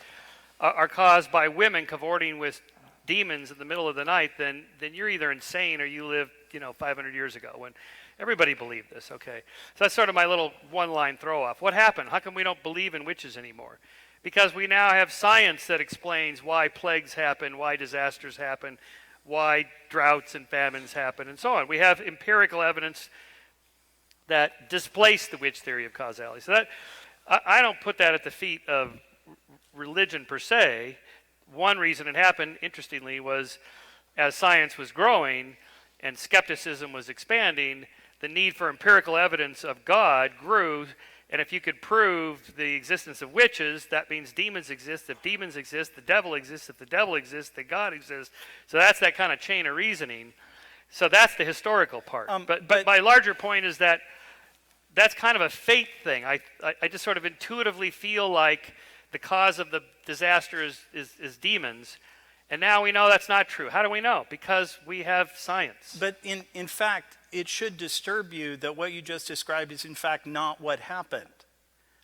are caused by women cavorting with demons in the middle of the night, then you're either insane or you lived 500 years ago when everybody believed this. Okay, so that's sort of my little one-line throw-off. What happened? How come we don't believe in witches anymore? Because we now have science that explains why plagues happen, why disasters happen, why droughts and famines happen, and so on. We have empirical evidence that displace the witch theory of causality. So that I don't put that at the feet of religion per se. One reason it happened, interestingly, was as science was growing and skepticism was expanding, the need for empirical evidence of God grew. And if you could prove the existence of witches, that means demons exist. If demons exist, the devil exists. If the devil exists, then God exists. So that's that kind of chain of reasoning. So that's the historical part. But my larger point is that that's kind of a fate thing. I just sort of intuitively feel like the cause of the disaster is demons. And now we know that's not true. How do we know? Because we have science. But in fact, it should disturb you that what you just described is in fact not what happened.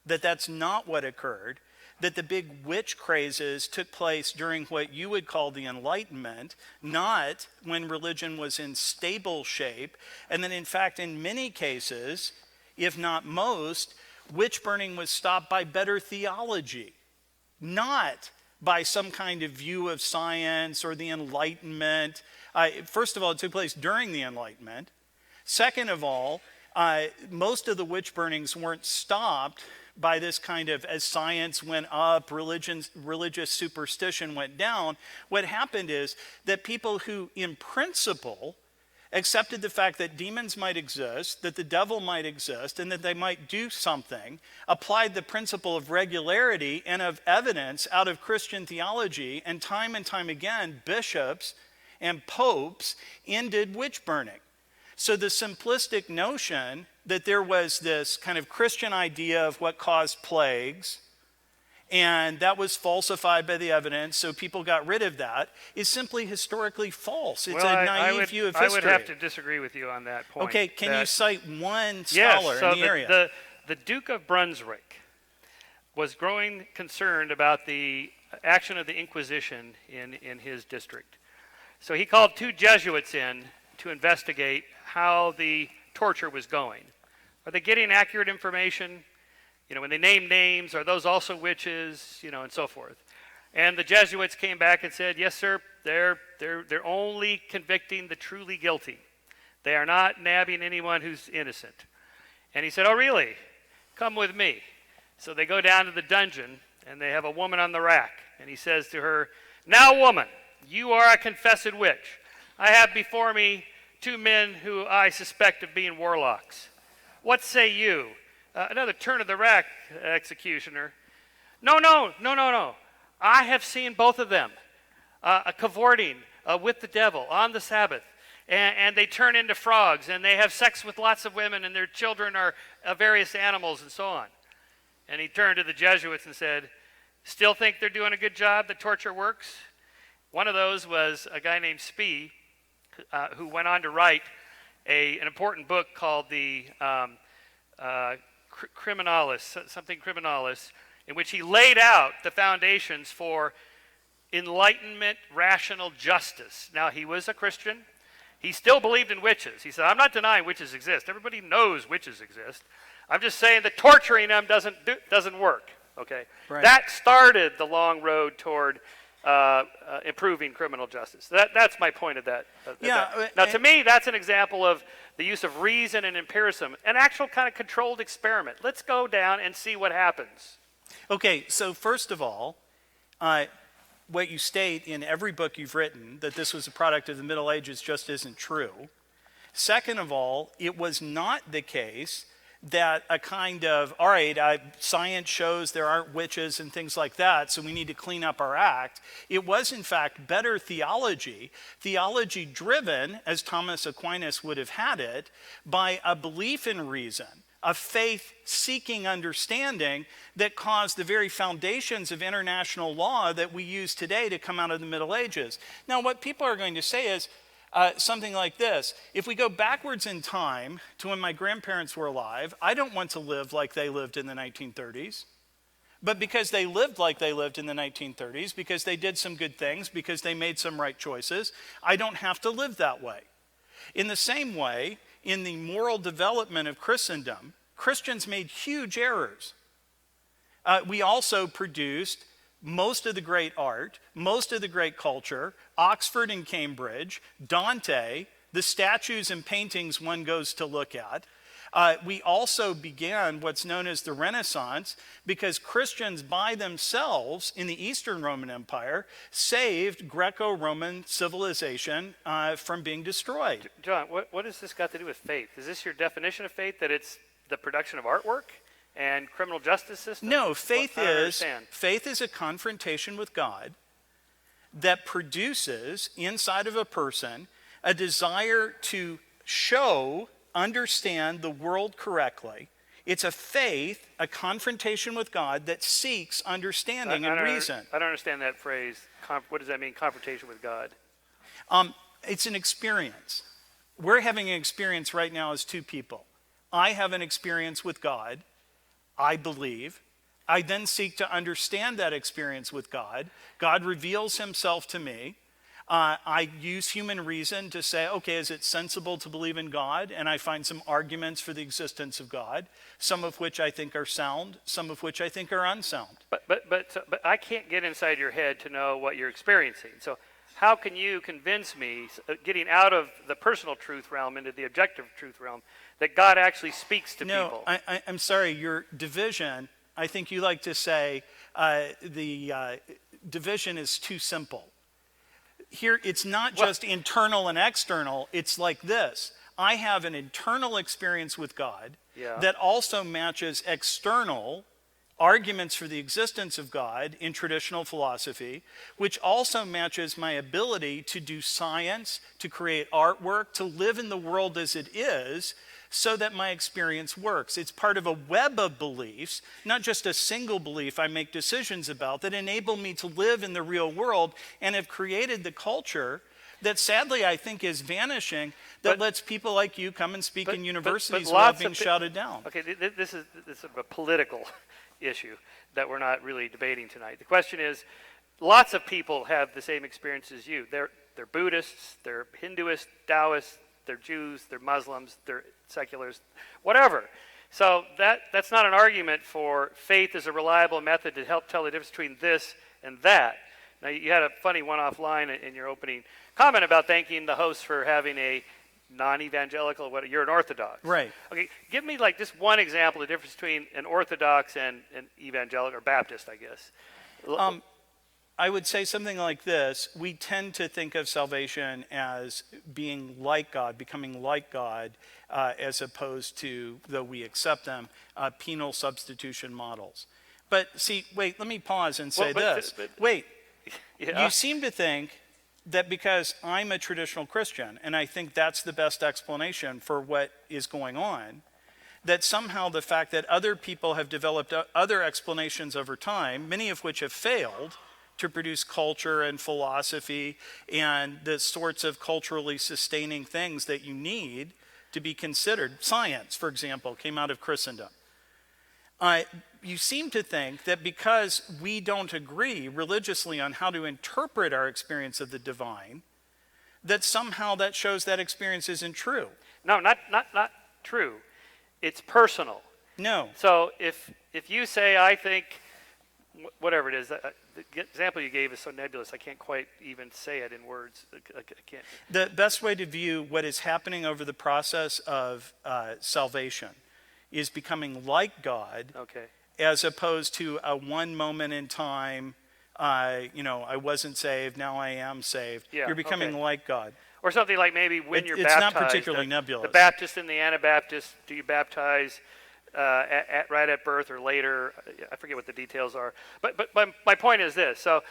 That's not what occurred. That the big witch crazes took place during what you would call the Enlightenment, not when religion was in stable shape. And then in fact, in many cases, if not most, witch burning was stopped by better theology, not by some kind of view of science or the Enlightenment. First of all, it took place during the Enlightenment. Second of all, most of the witch burnings weren't stopped by this kind of, as science went up, religious superstition went down. What happened is that people who, in principle, accepted the fact that demons might exist, that the devil might exist, and that they might do something, applied the principle of regularity and of evidence out of Christian theology, and time again, bishops and popes ended witch burning. So the simplistic notion that there was this kind of Christian idea of what caused plagues, and that was falsified by the evidence, so people got rid of that, is simply historically false. It's a naive view of history. I would have to disagree with you on that point. Okay, can you cite one scholar in the area? The Duke of Brunswick was growing concerned about the action of the Inquisition in his district. So he called 2 Jesuits in to investigate how the torture was going. Are they getting accurate information? You know, when they name names, are those also witches? You know, and so forth. And the Jesuits came back and said, yes, sir, they're only convicting the truly guilty. They are not nabbing anyone who's innocent. And he said, oh, really? Come with me. So they go down to the dungeon, and they have a woman on the rack. And he says to her, now, woman, you are a confessed witch. I have before me 2 men who I suspect of being warlocks. What say you? Another turn of the rack, executioner. No. I have seen both of them cavorting with the devil on the Sabbath. And they turn into frogs, and they have sex with lots of women, and their children are various animals, and so on. And he turned to the Jesuits and said, still think they're doing a good job, that torture works? One of those was a guy named Spee, who went on to write an important book called the Criminalis, in which he laid out the foundations for Enlightenment rational justice. Now, he was a Christian. He still believed in witches. He said, I'm not denying witches exist. Everybody knows witches exist. I'm just saying that torturing them doesn't work. Okay? Right. That started the long road toward improving criminal justice. That's my point of that. Now, to me, that's an example of the use of reason and empiricism, an actual kind of controlled experiment. Let's go down and see what happens. Okay, so first of all, what you state in every book you've written, that this was a product of the Middle Ages, just isn't true. Second of all, it was not the case that a kind of, all right, science shows there aren't witches and things like that, so we need to clean up our act. It was, in fact, better theology driven, as Thomas Aquinas would have had it, by a belief in reason, a faith seeking understanding that caused the very foundations of international law that we use today to come out of the Middle Ages. Now, what people are going to say is something like this. If we go backwards in time to when my grandparents were alive, I don't want to live like they lived in the 1930s. But because they lived like they lived in the 1930s, because they did some good things, because they made some right choices, I don't have to live that way. In the same way, in the moral development of Christendom, Christians made huge errors. We also produced most of the great art, most of the great culture, Oxford and Cambridge, Dante, the statues and paintings one goes to look at. We also began what's known as the Renaissance because Christians by themselves in the Eastern Roman Empire saved Greco-Roman civilization from being destroyed. John, what has this got to do with faith? Is this your definition of faith, that it's the production of artwork and criminal justice system? No, faith is a confrontation with God that produces inside of a person a desire to show, understand the world correctly. It's a faith, a confrontation with God that seeks understanding and reason. I don't understand that phrase. What does that mean, confrontation with God? It's an experience. We're having an experience right now as 2 people. I have an experience with God, I believe. I then seek to understand that experience with God. God reveals himself to me. I use human reason to say, okay, is it sensible to believe in God? And I find some arguments for the existence of God, some of which I think are sound, some of which I think are unsound. But I can't get inside your head to know what you're experiencing. So how can you convince me, getting out of the personal truth realm into the objective truth realm, that God actually speaks to people? No, I'm sorry, your division, I think you like to say the division is too simple. Here, it's not just internal and external. It's like this. I have an internal experience with God that also matches external arguments for the existence of God in traditional philosophy, which also matches my ability to do science, to create artwork, to live in the world as it is, so that my experience works. It's part of a web of beliefs, not just a single belief I make decisions about, that enable me to live in the real world and have created the culture that sadly I think is vanishing, that lets people like you come and speak in universities without being shouted down. Okay, this is a political issue that we're not really debating tonight. The question is, lots of people have the same experience as you. They're Buddhists, they're Hinduists, Taoists, they're Jews, they're Muslims, they're seculars, whatever. So that's not an argument for faith as a reliable method to help tell the difference between this and that. Now, you had a funny one-off line in your opening comment about thanking the host for having a non-evangelical, you're an Orthodox. Right. Okay, give me like just one example of the difference between an Orthodox and an evangelical, or Baptist, I guess. I would say something like this. We tend to think of salvation as being like God, becoming like God, as opposed to, though we accept them, penal substitution models. But see, wait, let me pause and say this. Wait, yeah. You seem to think that because I'm a traditional Christian, and I think that's the best explanation for what is going on, that somehow the fact that other people have developed other explanations over time, many of which have failed, to produce culture and philosophy and the sorts of culturally sustaining things that you need to be considered. Science, for example, came out of Christendom. You seem to think that because we don't agree religiously on how to interpret our experience of the divine, that somehow that shows that experience isn't true. No, not true. It's personal. No. So if you say, I think, whatever it is, the example you gave is so nebulous, I can't quite even say it in words. I can't. The best way to view what is happening over the process of salvation is becoming like God, Okay. as opposed to a one moment in time, I wasn't saved, now I am saved. Yeah, You're becoming okay. like God. Or something like maybe when you're It's baptized. not particularly the nebulous. Baptist and the Anabaptist, do you baptize right at birth or later? I forget what the details are. But my point is this. So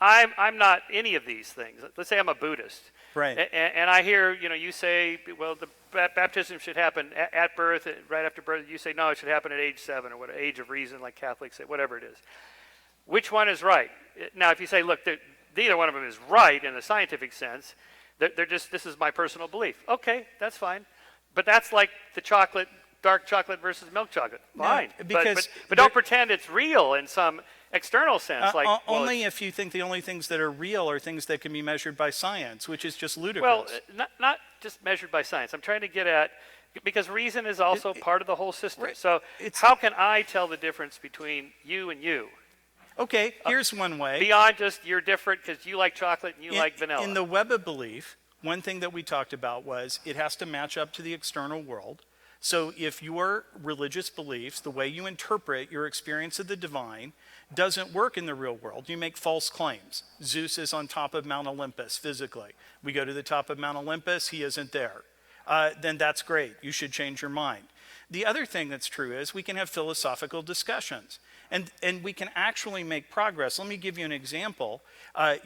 I'm not any of these things. Let's say I'm a Buddhist. Right. And I hear, you say, well, the baptism should happen at birth, right after birth. You say, no, it should happen at age 7 or what, age of reason, like Catholics say, whatever it is. Which one is right? Now, if you say, look, neither one of them is right in a scientific sense, they're just, this is my personal belief. Okay, that's fine. But that's like the chocolate, dark chocolate versus milk chocolate. Fine. No, because but don't pretend it's real in some external sense. Only if you think the only things that are real are things that can be measured by science, which is just ludicrous. Well, not just measured by science. I'm trying to get at, because reason is also part of the whole system. Right. So how can I tell the difference between you and you? Okay, here's one way. Beyond just you're different because you like chocolate and you like vanilla. In the web of belief, one thing that we talked about was it has to match up to the external world. So if your religious beliefs, the way you interpret your experience of the divine, doesn't work in the real world, you make false claims. Zeus is on top of Mount Olympus physically. We go to the top of Mount Olympus, he isn't there. Then that's great. You should change your mind. The other thing that's true is we can have philosophical discussions. And we can actually make progress. Let me give you an example.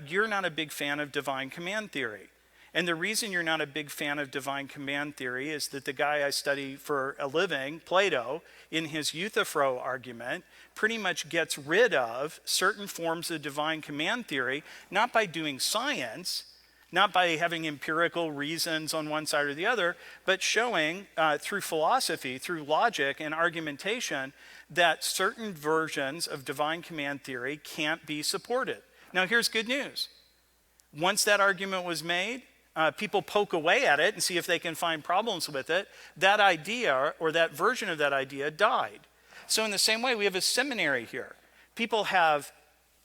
You're not a big fan of divine command theory. And the reason you're not a big fan of divine command theory is that the guy I study for a living, Plato, in his Euthyphro argument, pretty much gets rid of certain forms of divine command theory, not by doing science, not by having empirical reasons on one side or the other, but showing through philosophy, through logic and argumentation, that certain versions of divine command theory can't be supported. Now, here's good news. Once that argument was made, people poke away at it and see if they can find problems with it. That idea or that version of that idea died. So in the same way, we have a seminary here. People have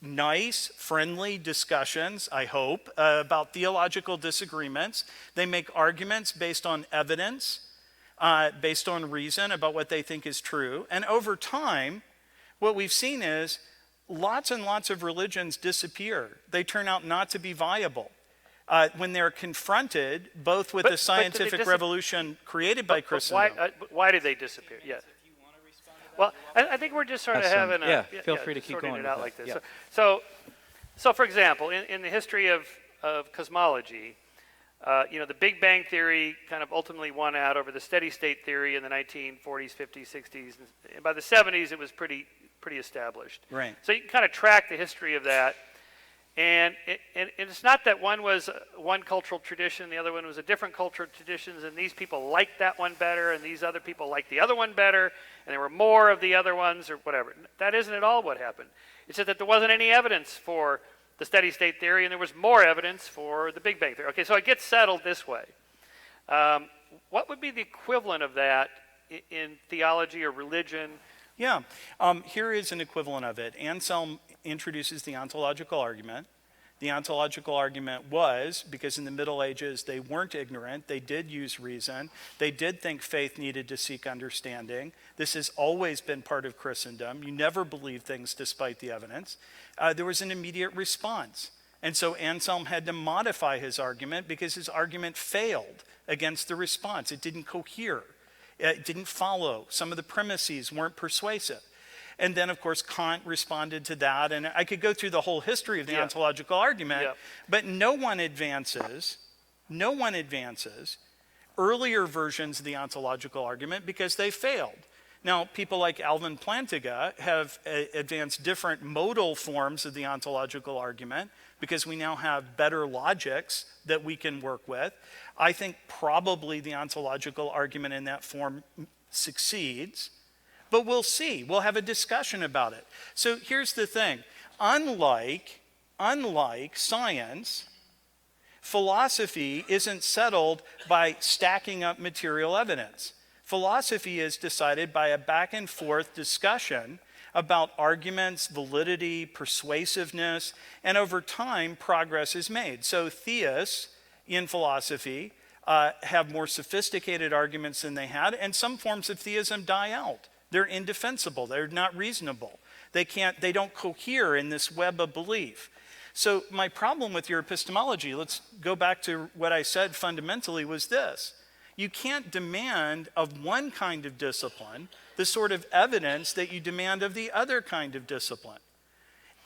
nice, friendly discussions, I hope, about theological disagreements. They make arguments based on evidence, based on reason about what they think is true. And over time, what we've seen is lots and lots of religions disappear. They turn out not to be viable. When they're confronted both with the scientific revolution created by Christendom. Why did they disappear? Yes. Well, I think we're just sort of having a feel free to keep sorting going it out with like it. this. Yeah. So for example, in the history of cosmology, the Big Bang theory kind of ultimately won out over the steady state theory in the 1940s, 50s, 60s, and by the 70s it was pretty established. Right. So you can kind of track the history of that, and it's not that one was one cultural tradition, the other one was a different cultural traditions, and these people liked that one better, and these other people liked the other one better, and there were more of the other ones or whatever. That isn't at all what happened. It's just that there wasn't any evidence for the steady state theory, and there was more evidence for the Big Bang theory. Okay, so it gets settled this way. What would be the equivalent of that in theology or religion? Yeah, here is an equivalent of it. Anselm introduces the ontological argument. The ontological argument was, because in the Middle Ages they weren't ignorant, they did use reason, they did think faith needed to seek understanding. This has always been part of Christendom. You never believe things despite the evidence. There was an immediate response. And so Anselm had to modify his argument because his argument failed against the response. It didn't cohere. It didn't follow. Some of the premises weren't persuasive. And then, of course, Kant responded to that. And I could go through the whole history of the ontological argument, but no one advances earlier versions of the ontological argument because they failed. Now, people like Alvin Plantinga have advanced different modal forms of the ontological argument because we now have better logics that we can work with. I think probably the ontological argument in that form succeeds, but we'll see. We'll have a discussion about it. So here's the thing. Unlike science, philosophy isn't settled by stacking up material evidence. Philosophy is decided by a back and forth discussion about arguments, validity, persuasiveness, and over time, progress is made. So theists in philosophy have more sophisticated arguments than they had, and some forms of theism die out. They're indefensible. They're not reasonable. They don't cohere in this web of belief. So my problem with your epistemology, let's go back to what I said fundamentally, was this. You can't demand of one kind of discipline the sort of evidence that you demand of the other kind of discipline.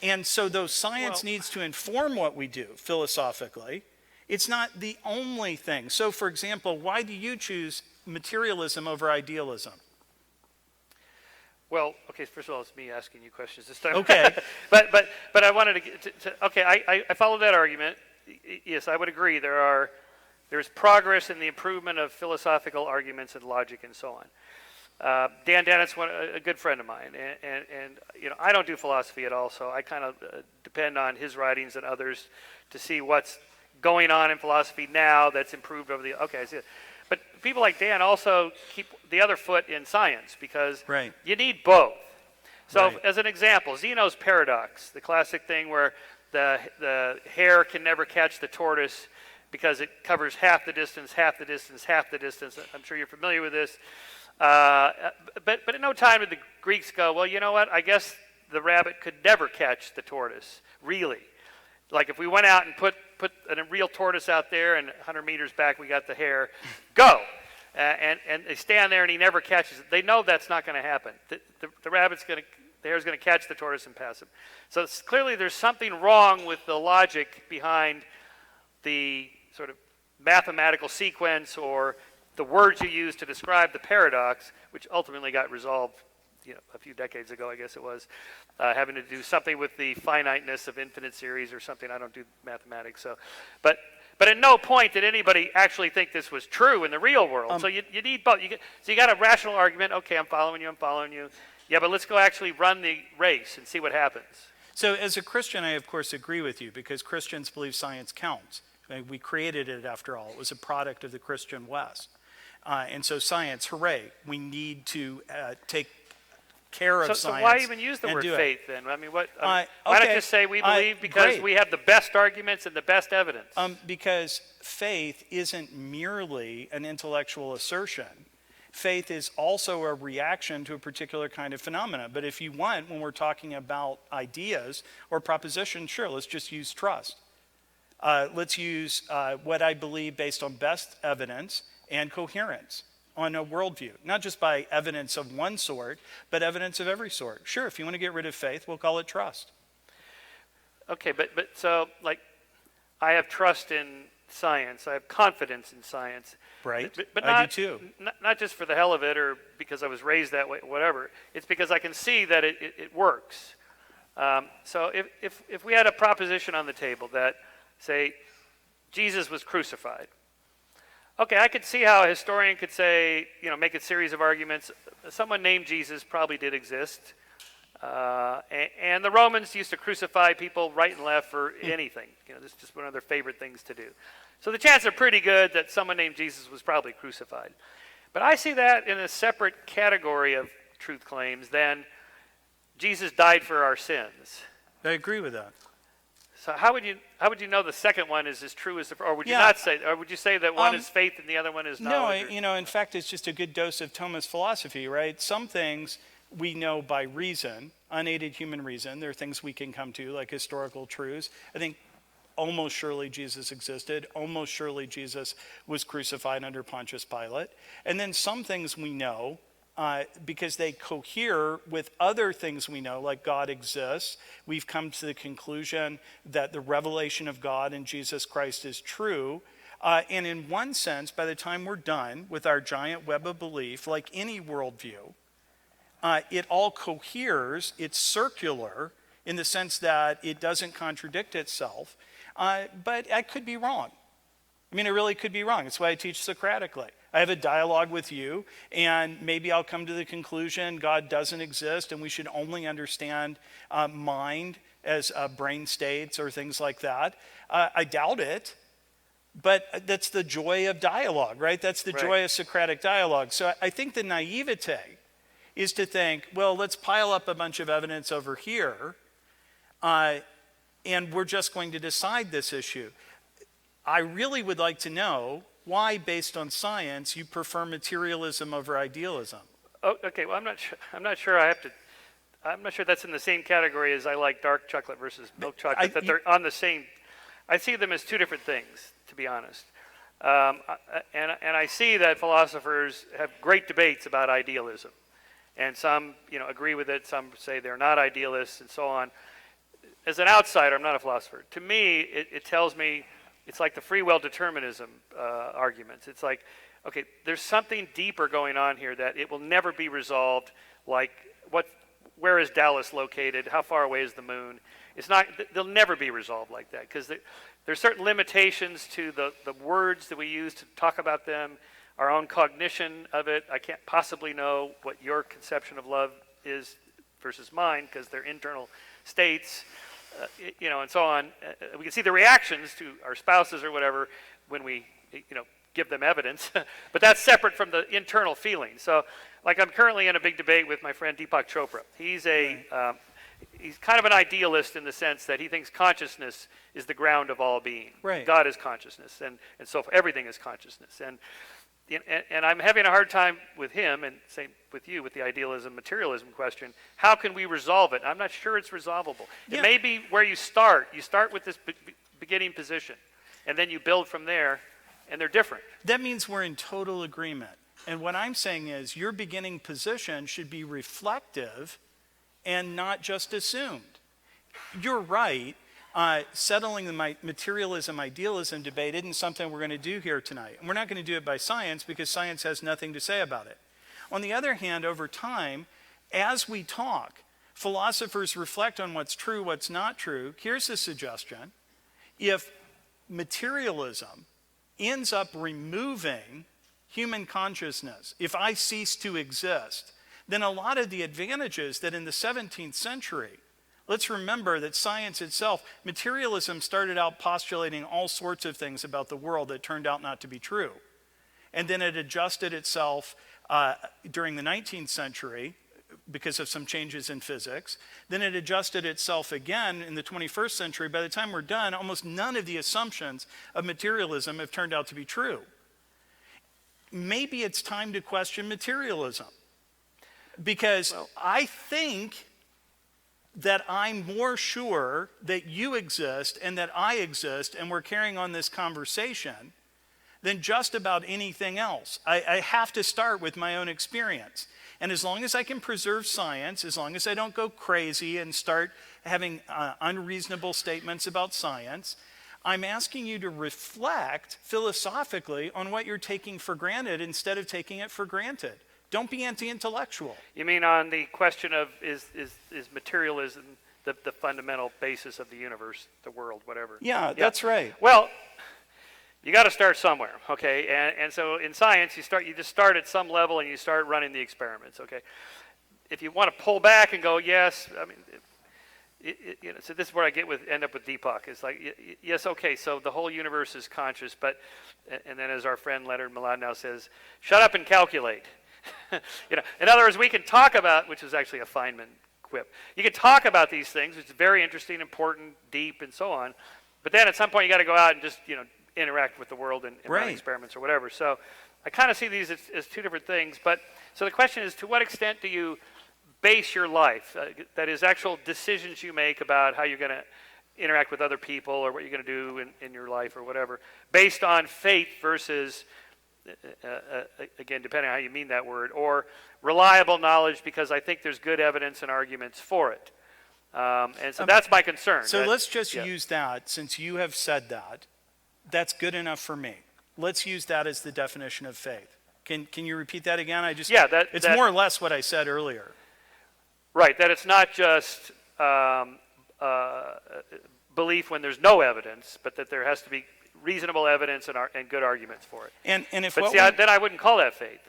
And so though science needs to inform what we do philosophically, it's not the only thing. So for example, why do you choose materialism over idealism? Well, okay, first of all, it's me asking you questions this time. Okay. but I wanted to get to okay, I follow that argument. Yes, I would agree. There's progress in the improvement of philosophical arguments and logic and so on. Dan Dennett's a good friend of mine, and I don't do philosophy at all, so I kind of depend on his writings and others to see what's going on in philosophy now that's improved over the. Okay, I see it. But people like Dan also keep the other foot in science because you need both. So as an example, Zeno's paradox, the classic thing where the hare can never catch the tortoise because it covers half the distance, half the distance, half the distance. I'm sure you're familiar with this. But at no time did the Greeks go, well, you know what? I guess the rabbit could never catch the tortoise, really. Like if we went out and put a real tortoise out there and 100 meters back we got the hare, go. And they stand there and he never catches it. They know that's not going to happen. The hare's going to catch the tortoise and pass him. So clearly there's something wrong with the logic behind the sort of mathematical sequence or the words you use to describe the paradox, which ultimately got resolved a few decades ago, I guess it was, having to do something with the finiteness of infinite series or something. I don't do mathematics, so, but at no point did anybody actually think this was true in the real world. So you need both. So you got a rational argument. Okay, I'm following you. Yeah, but let's go actually run the race and see what happens. So as a Christian, I of course agree with you because Christians believe science counts. We created it after all. It was a product of the Christian West. And so science, hooray, we need to take care of science. So why even use the word faith then? I mean, why not just say we believe because we have the best arguments and the best evidence? Because faith isn't merely an intellectual assertion. Faith is also a reaction to a particular kind of phenomena. But if you want, when we're talking about ideas or propositions, sure, let's just use trust. Let's use what I believe based on best evidence and coherence on a worldview, not just by evidence of one sort, but evidence of every sort. Sure, if you want to get rid of faith, we'll call it trust. Okay, but so, like, I have trust in science. I have confidence in science. Right, But I not, do too. Not just for the hell of it or because I was raised that way, whatever. It's because I can see that it works. So if we had a proposition on the table that, say, Jesus was crucified, okay, I could see how a historian could say, make a series of arguments. Someone named Jesus probably did exist. And the Romans used to crucify people right and left for anything. This is just one of their favorite things to do. So the chances are pretty good that someone named Jesus was probably crucified. But I see that in a separate category of truth claims than Jesus died for our sins. I agree with that. So how would you know the second one is as true as the, or would you Yeah. not say, or would you say that one is faith and the other one is knowledge? No, in fact, it's just a good dose of Thomist philosophy, right? Some things we know by reason, unaided human reason. There are things we can come to, like historical truths. I think almost surely Jesus existed. Almost surely Jesus was crucified under Pontius Pilate. And then some things we know because they cohere with other things we know, like God exists. We've come to the conclusion that the revelation of God in Jesus Christ is true. And in one sense, by the time we're done with our giant web of belief, like any worldview, it all coheres. It's circular in the sense that it doesn't contradict itself. But I could be wrong. I mean, I really could be wrong. That's why I teach Socratically. I have a dialogue with you, and maybe I'll come to the conclusion God doesn't exist, and we should only understand mind as brain states or things like that. I doubt it, but that's the joy of dialogue, right? That's the joy of Socratic dialogue. So I think the naivete is to think, well, let's pile up a bunch of evidence over here, and we're just going to decide this issue. I really would like to know why, based on science, you prefer materialism over idealism. Oh, okay. Well, I'm not sure. I'm not sure that's in the same category as I like dark chocolate versus milk chocolate. They're on the same. I see them as two different things, to be honest. And I see that philosophers have great debates about idealism, and some agree with it. Some say they're not idealists, and so on. As an outsider, I'm not a philosopher. To me, it tells me. It's like the free will determinism arguments. It's like, okay, there's something deeper going on here that it will never be resolved. Like, where is Dallas located? How far away is the moon? It's not. They'll never be resolved like that because there's certain limitations to the words that we use to talk about them, our own cognition of it. I can't possibly know what your conception of love is versus mine because they're internal states. And so on. We can see the reactions to our spouses or whatever when we, give them evidence. But that's separate from the internal feeling. So, like I'm currently in a big debate with my friend Deepak Chopra. He's kind of an idealist in the sense that he thinks consciousness is the ground of all being. Right. God is consciousness, and so everything is consciousness. And I'm having a hard time with him, and same with you, with the idealism, materialism question. How can we resolve it? I'm not sure it's resolvable. Yeah. It may be where you start. You start with this beginning position, and then you build from there, and they're different. That means we're in total agreement. And what I'm saying is your beginning position should be reflective and not just assumed. You're right. Settling the materialism-idealism debate isn't something we're going to do here tonight. And we're not going to do it by science because science has nothing to say about it. On the other hand, over time, as we talk, philosophers reflect on what's true, what's not true. Here's a suggestion. If materialism ends up removing human consciousness, if I cease to exist, then a lot of the advantages that in the 17th century, let's remember that science itself, materialism started out postulating all sorts of things about the world that turned out not to be true. And then it adjusted itself during the 19th century because of some changes in physics. Then it adjusted itself again in the 21st century. By the time we're done, almost none of the assumptions of materialism have turned out to be true. Maybe it's time to question materialism. Because I think that I'm more sure that you exist and that I exist and we're carrying on this conversation than just about anything else. I have to start with my own experience. And as long as I can preserve science, as long as I don't go crazy and start having unreasonable statements about science, I'm asking you to reflect philosophically on what you're taking for granted instead of taking it for granted. Don't be anti-intellectual. You mean on the question of is materialism the fundamental basis of the universe, the world, whatever? Yeah, that's right. Well, you got to start somewhere, okay? And so in science, you just start at some level and you start running the experiments, okay? If you want to pull back and go, yes, I mean, so this is where I end up with Deepak. It's like, yes, okay, so the whole universe is conscious, but, and then as our friend Leonard Malad now says, shut up and calculate. In other words, we can talk about, which is actually a Feynman quip. You can talk about these things, which is very interesting, important, deep, and so on. But then at some point you got to go out and just, interact with the world and run experiments or whatever. So I kind of see these as two different things. But so the question is, to what extent do you base your life, that is, actual decisions you make about how you're going to interact with other people or what you're going to do in your life or whatever, based on faith versus, again, depending on how you mean that word, or reliable knowledge because I think there's good evidence and arguments for it. And so that's my concern. So let's just use that, since you have said that, that's good enough for me. Let's use that as the definition of faith. Can you repeat that again? It's more or less what I said earlier. Right, that it's not just belief when there's no evidence, but that there has to be reasonable evidence and good arguments for it. And if then I wouldn't call that faith.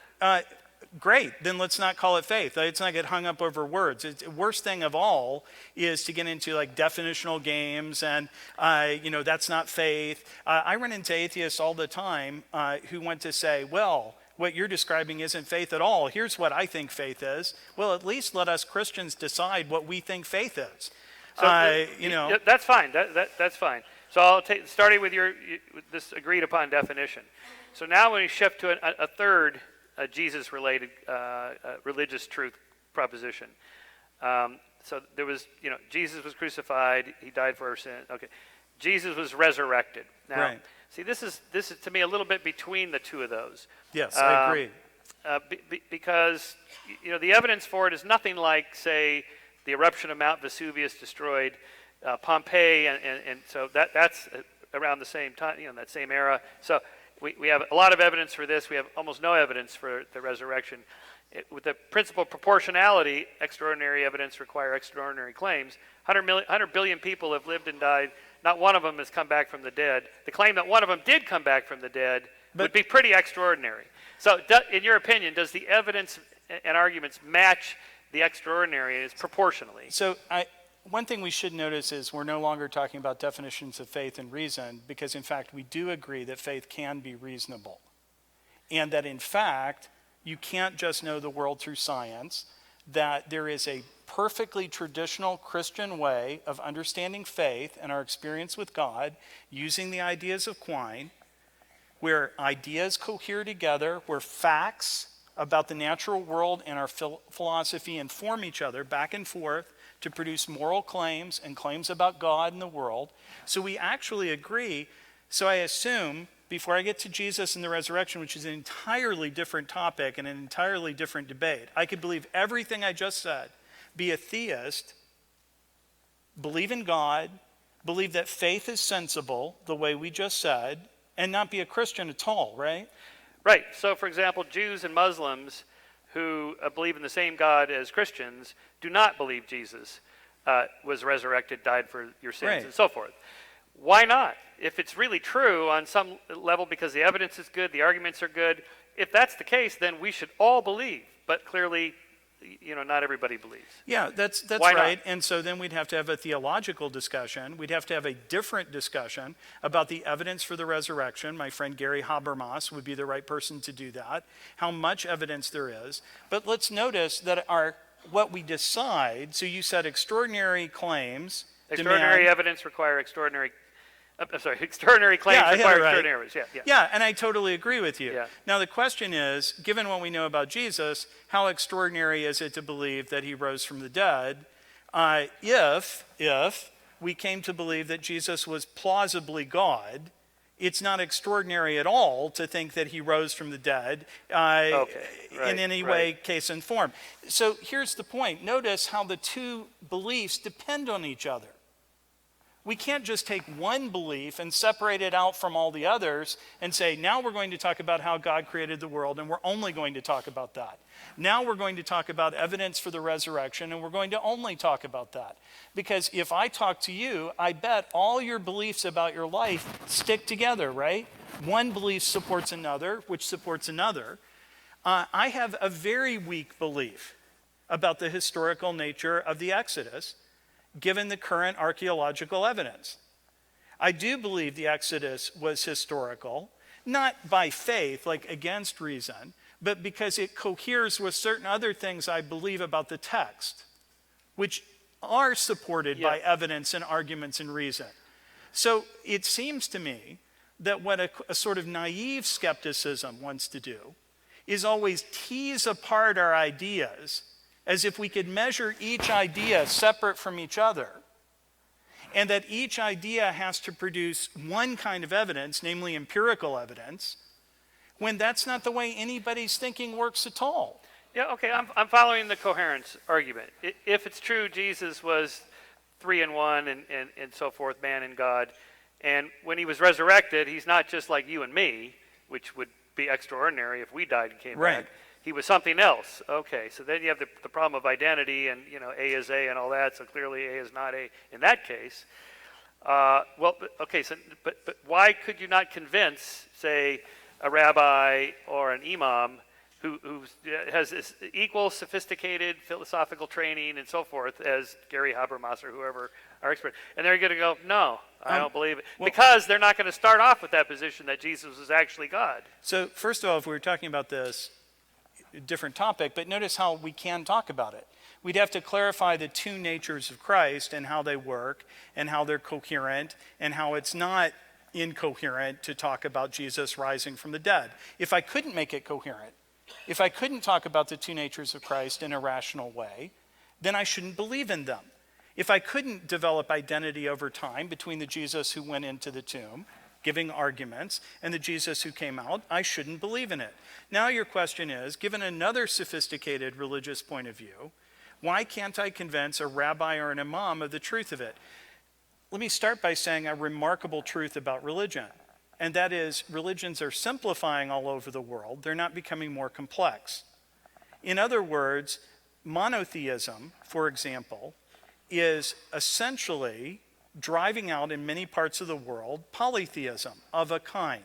Great, then let's not call it faith. Let's not get hung up over words. The worst thing of all is to get into like definitional games and, that's not faith. I run into atheists all the time who want to say, well, what you're describing isn't faith at all. Here's what I think faith is. Well, at least let us Christians decide what we think faith is. So that's fine. That's fine. So I'll starting with this agreed upon definition. So now when we shift to a third Jesus-related religious truth proposition. So there was, Jesus was crucified. He died for our sin. Okay, Jesus was resurrected. Now, see, this is to me a little bit between the two of those. Yes, I agree. Because the evidence for it is nothing like, say, the eruption of Mount Vesuvius destroyed Pompeii, and so that's around the same time, that same era. So we have a lot of evidence for this. We have almost no evidence for the resurrection. With the principle of proportionality, extraordinary evidence require extraordinary claims. 100 billion people have lived and died. Not one of them has come back from the dead. The claim that one of them did come back from the dead would be pretty extraordinary. So in your opinion, does the evidence and arguments match the extraordinary proportionally? So one thing we should notice is we're no longer talking about definitions of faith and reason, because in fact we do agree that faith can be reasonable. And that in fact, you can't just know the world through science, that there is a perfectly traditional Christian way of understanding faith and our experience with God using the ideas of Quine, where ideas cohere together, where facts about the natural world and our philosophy inform each other back and forth to produce moral claims and claims about God and the world. So we actually agree. So I assume, before I get to Jesus and the resurrection, which is an entirely different topic and an entirely different debate, I could believe everything I just said, be a theist, believe in God, believe that faith is sensible, the way we just said, and not be a Christian at all, right? Right. So, for example, Jews and Muslims who believe in the same God as Christians do not believe Jesus was resurrected, died for your sins, and so forth. Why not? If it's really true on some level because the evidence is good, the arguments are good, if that's the case, then we should all believe. But clearly, not everybody believes. Yeah, that's Why right. not? And so then we'd have to have a theological discussion. We'd have to have a different discussion about the evidence for the resurrection. My friend Gary Habermas would be the right person to do that. How much evidence there is. But let's notice that what we decide, so you said extraordinary claims. Extraordinary evidence require extraordinary. Extraordinary claims require extraordinary. Yeah, and I totally agree with you. Yeah. Now the question is, given what we know about Jesus, how extraordinary is it to believe that he rose from the dead? If we came to believe that Jesus was plausibly God, It's not extraordinary at all to think that he rose from the dead in any way, case, and form. So here's the point. Notice how the two beliefs depend on each other. We can't just take one belief and separate it out from all the others and say, now we're going to talk about how God created the world, and we're only going to talk about that. Now we're going to talk about evidence for the resurrection, and we're going to only talk about that. Because if I talk to you, I bet all your beliefs about your life stick together, right? One belief supports another, which supports another. I have a very weak belief about the historical nature of the Exodus, given the current archaeological evidence. I do believe the Exodus was historical, not by faith, like against reason, but because it coheres with certain other things I believe about the text, which are supported by evidence and arguments and reason. So it seems to me that what a sort of naive skepticism wants to do is always tease apart our ideas as if we could measure each idea separate from each other, and that each idea has to produce one kind of evidence, namely empirical evidence, when that's not the way anybody's thinking works at all. Yeah, okay, I'm following the coherence argument. If it's true Jesus was 3 in 1 and so forth, man and God, and when he was resurrected, he's not just like you and me, which would be extraordinary if we died and came back. He was something else. Okay, so then you have the problem of identity, and A is A and all that, so clearly A is not A in that case. But why could you not convince, say, a rabbi or an imam who has this equal sophisticated philosophical training and so forth as Gary Habermas or whoever our expert, and they're going to go, no, I don't believe it, because they're not going to start off with that position that Jesus was actually God. So first of all, if we were talking about this, different topic, but notice how we can talk about it. We'd have to clarify the two natures of Christ and how they work and how they're coherent and how it's not incoherent to talk about Jesus rising from the dead. If I couldn't make it coherent, if I couldn't talk about the two natures of Christ in a rational way, then I shouldn't believe in them. If I couldn't develop identity over time between the Jesus who went into the tomb, giving arguments, and the Jesus who came out, I shouldn't believe in it. Now your question is, given another sophisticated religious point of view, why can't I convince a rabbi or an imam of the truth of it? Let me start by saying a remarkable truth about religion, and that is religions are simplifying all over the world. They're not becoming more complex. In other words, monotheism, for example, is essentially driving out in many parts of the world polytheism of a kind.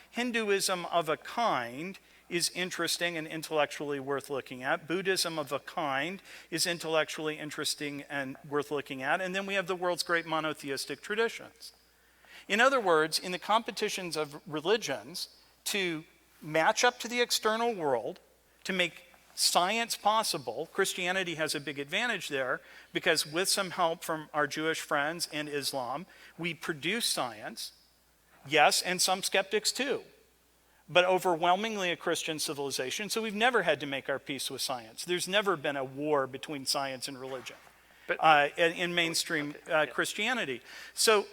Hinduism of a kind is interesting and intellectually worth looking at. Buddhism of a kind is intellectually interesting and worth looking at. And then we have the world's great monotheistic traditions. In other words, in the competitions of religions to match up to the external world, to make science possible, Christianity has a big advantage there because with some help from our Jewish friends and Islam, we produce science, yes, and some skeptics too, but overwhelmingly a Christian civilization, so we've never had to make our peace with science. There's never been a war between science and religion in mainstream Christianity. So,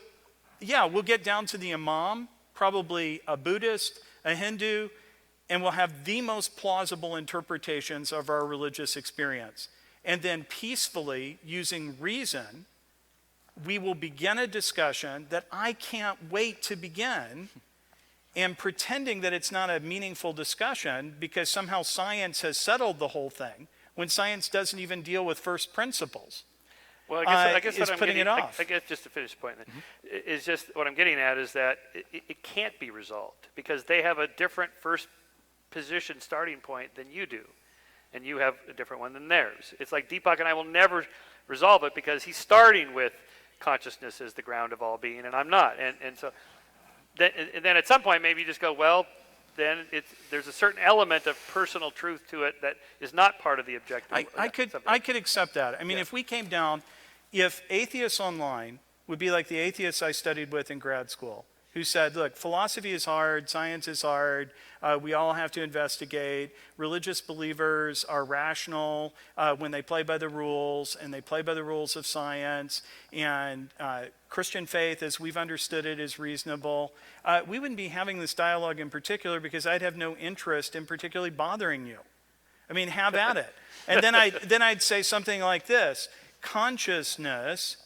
yeah, we'll get down to the imam, probably a Buddhist, a Hindu, and we'll have the most plausible interpretations of our religious experience. And then peacefully, using reason, we will begin a discussion that I can't wait to begin, and pretending that it's not a meaningful discussion because somehow science has settled the whole thing, when science doesn't even deal with first principles. Well, I guess is what I'm putting getting, it off. I guess just to finish the point, is just what I'm getting at is that it can't be resolved because they have a different first position starting point than you do, and you have a different one than theirs. It's like Deepak and I will never resolve it because he's starting with consciousness as the ground of all being, and I'm not. And so then at some point maybe you just go, well, then there's a certain element of personal truth to it that is not part of the objective. I could accept that. I mean, if we came down, if atheists online would be like the atheists I studied with in grad school, who said, look, philosophy is hard, science is hard, we all have to investigate. Religious believers are rational when they play by the rules, and they play by the rules of science, and Christian faith, as we've understood it, is reasonable. We wouldn't be having this dialogue in particular because I'd have no interest in particularly bothering you. I mean, have at it. And then I'd say something like this: consciousness,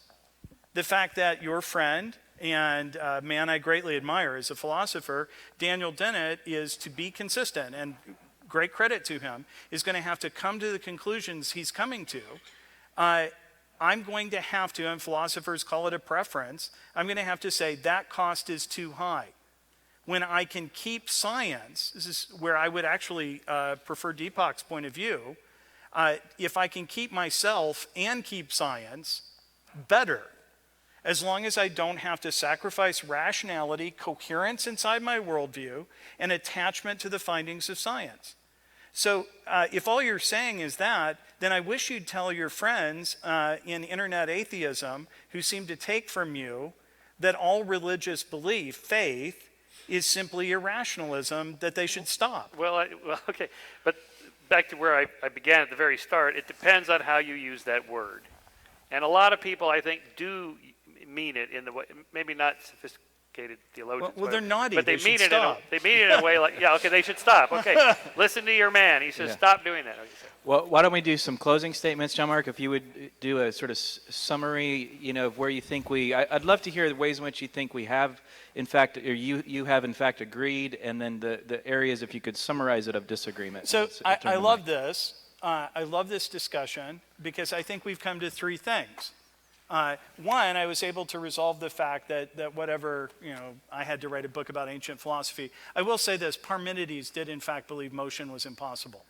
the fact that your friend and a man I greatly admire as a philosopher, Daniel Dennett, is to be consistent, and great credit to him, is going to have to come to the conclusions he's coming to. I'm going to have to, and philosophers call it a preference, I'm going to have to say that cost is too high. When I can keep science, this is where I would actually prefer Deepak's point of view, if I can keep myself and keep science, better. As long as I don't have to sacrifice rationality, coherence inside my worldview, and attachment to the findings of science. So if all you're saying is that, then I wish you'd tell your friends in internet atheism who seem to take from you that all religious belief, faith, is simply irrationalism, that they should stop. Well, okay. But back to where I began at the very start, it depends on how you use that word. And a lot of people, I think, do mean it in the way, maybe not sophisticated theologians. Well, they're naughty. But they mean it stop. they mean it in a way like, yeah, okay, they should stop. Okay, listen to your man. He says, stop doing that. Okay, Well, why don't we do some closing statements, John Mark? If you would do a sort of summary, of where you think I'd love to hear the ways in which you think we have, in fact, or you have in fact agreed, and then the areas, if you could summarize it, of disagreement. So I love this. I love this discussion because I think we've come to three things. One, I was able to resolve the fact that whatever, I had to write a book about ancient philosophy. I will say this: Parmenides did in fact believe motion was impossible.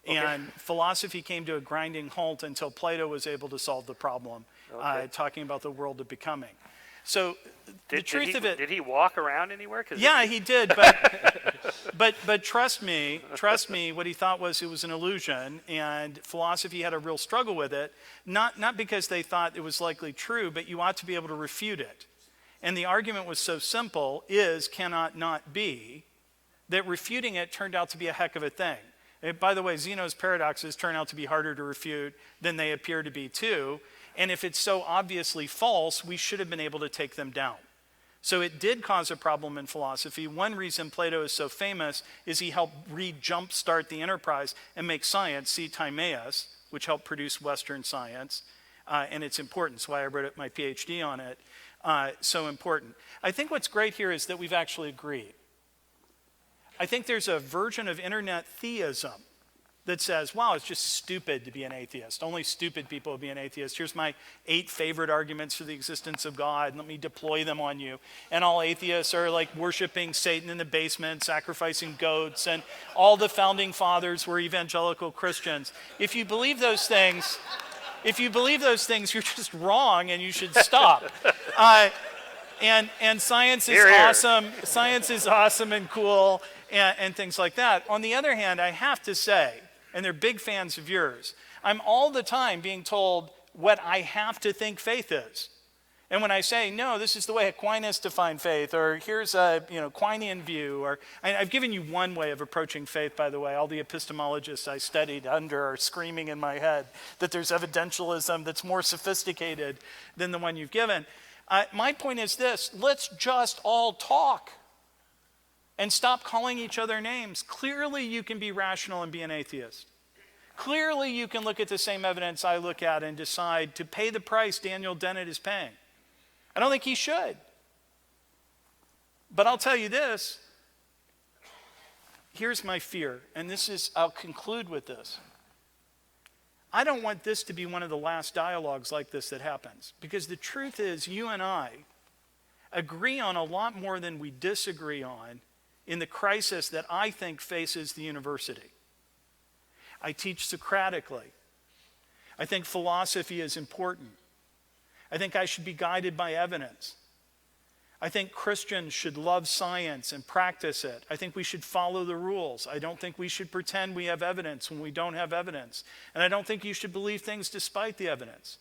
Okay. And philosophy came to a grinding halt until Plato was able to solve the problem, talking about the world of becoming. So the truth of it... Did he walk around anywhere? Yeah, he did, but trust me, what he thought was it was an illusion, and philosophy had a real struggle with it, not because they thought it was likely true, but you ought to be able to refute it. And the argument was so simple, is, cannot, not be, that refuting it turned out to be a heck of a thing. By the way, Zeno's paradoxes turn out to be harder to refute than they appear to be too. And if it's so obviously false, we should have been able to take them down. So it did cause a problem in philosophy. One reason Plato is so famous is he helped jumpstart the enterprise and make science, see Timaeus, which helped produce Western science. And it's important. That's why I wrote my PhD on it. So important. I think what's great here is that we've actually agreed. I think there's a version of internet theism that says, wow, it's just stupid to be an atheist. Only stupid people would be an atheist. Here's my 8 favorite arguments for the existence of God. Let me deploy them on you. And all atheists are like worshiping Satan in the basement, sacrificing goats, and all the founding fathers were evangelical Christians. If you believe those things, you're just wrong and you should stop. And science is awesome. Science is awesome and cool and things like that. On the other hand, I have to say, and they're big fans of yours, I'm all the time being told what I have to think faith is. And when I say, no, this is the way Aquinas defined faith, or here's a Aquinean view, or I've given you one way of approaching faith, by the way. All the epistemologists I studied under are screaming in my head that there's evidentialism that's more sophisticated than the one you've given. My point is this: let's just all talk and stop calling each other names. Clearly you can be rational and be an atheist. Clearly you can look at the same evidence I look at and decide to pay the price Daniel Dennett is paying. I don't think he should. But I'll tell you this. Here's my fear, and I'll conclude with this. I don't want this to be one of the last dialogues like this that happens, because the truth is you and I agree on a lot more than we disagree on in the crisis that I think faces the university. I teach Socratically. I think philosophy is important. I think I should be guided by evidence. I think Christians should love science and practice it. I think we should follow the rules. I don't think we should pretend we have evidence when we don't have evidence. And I don't think you should believe things despite the evidence.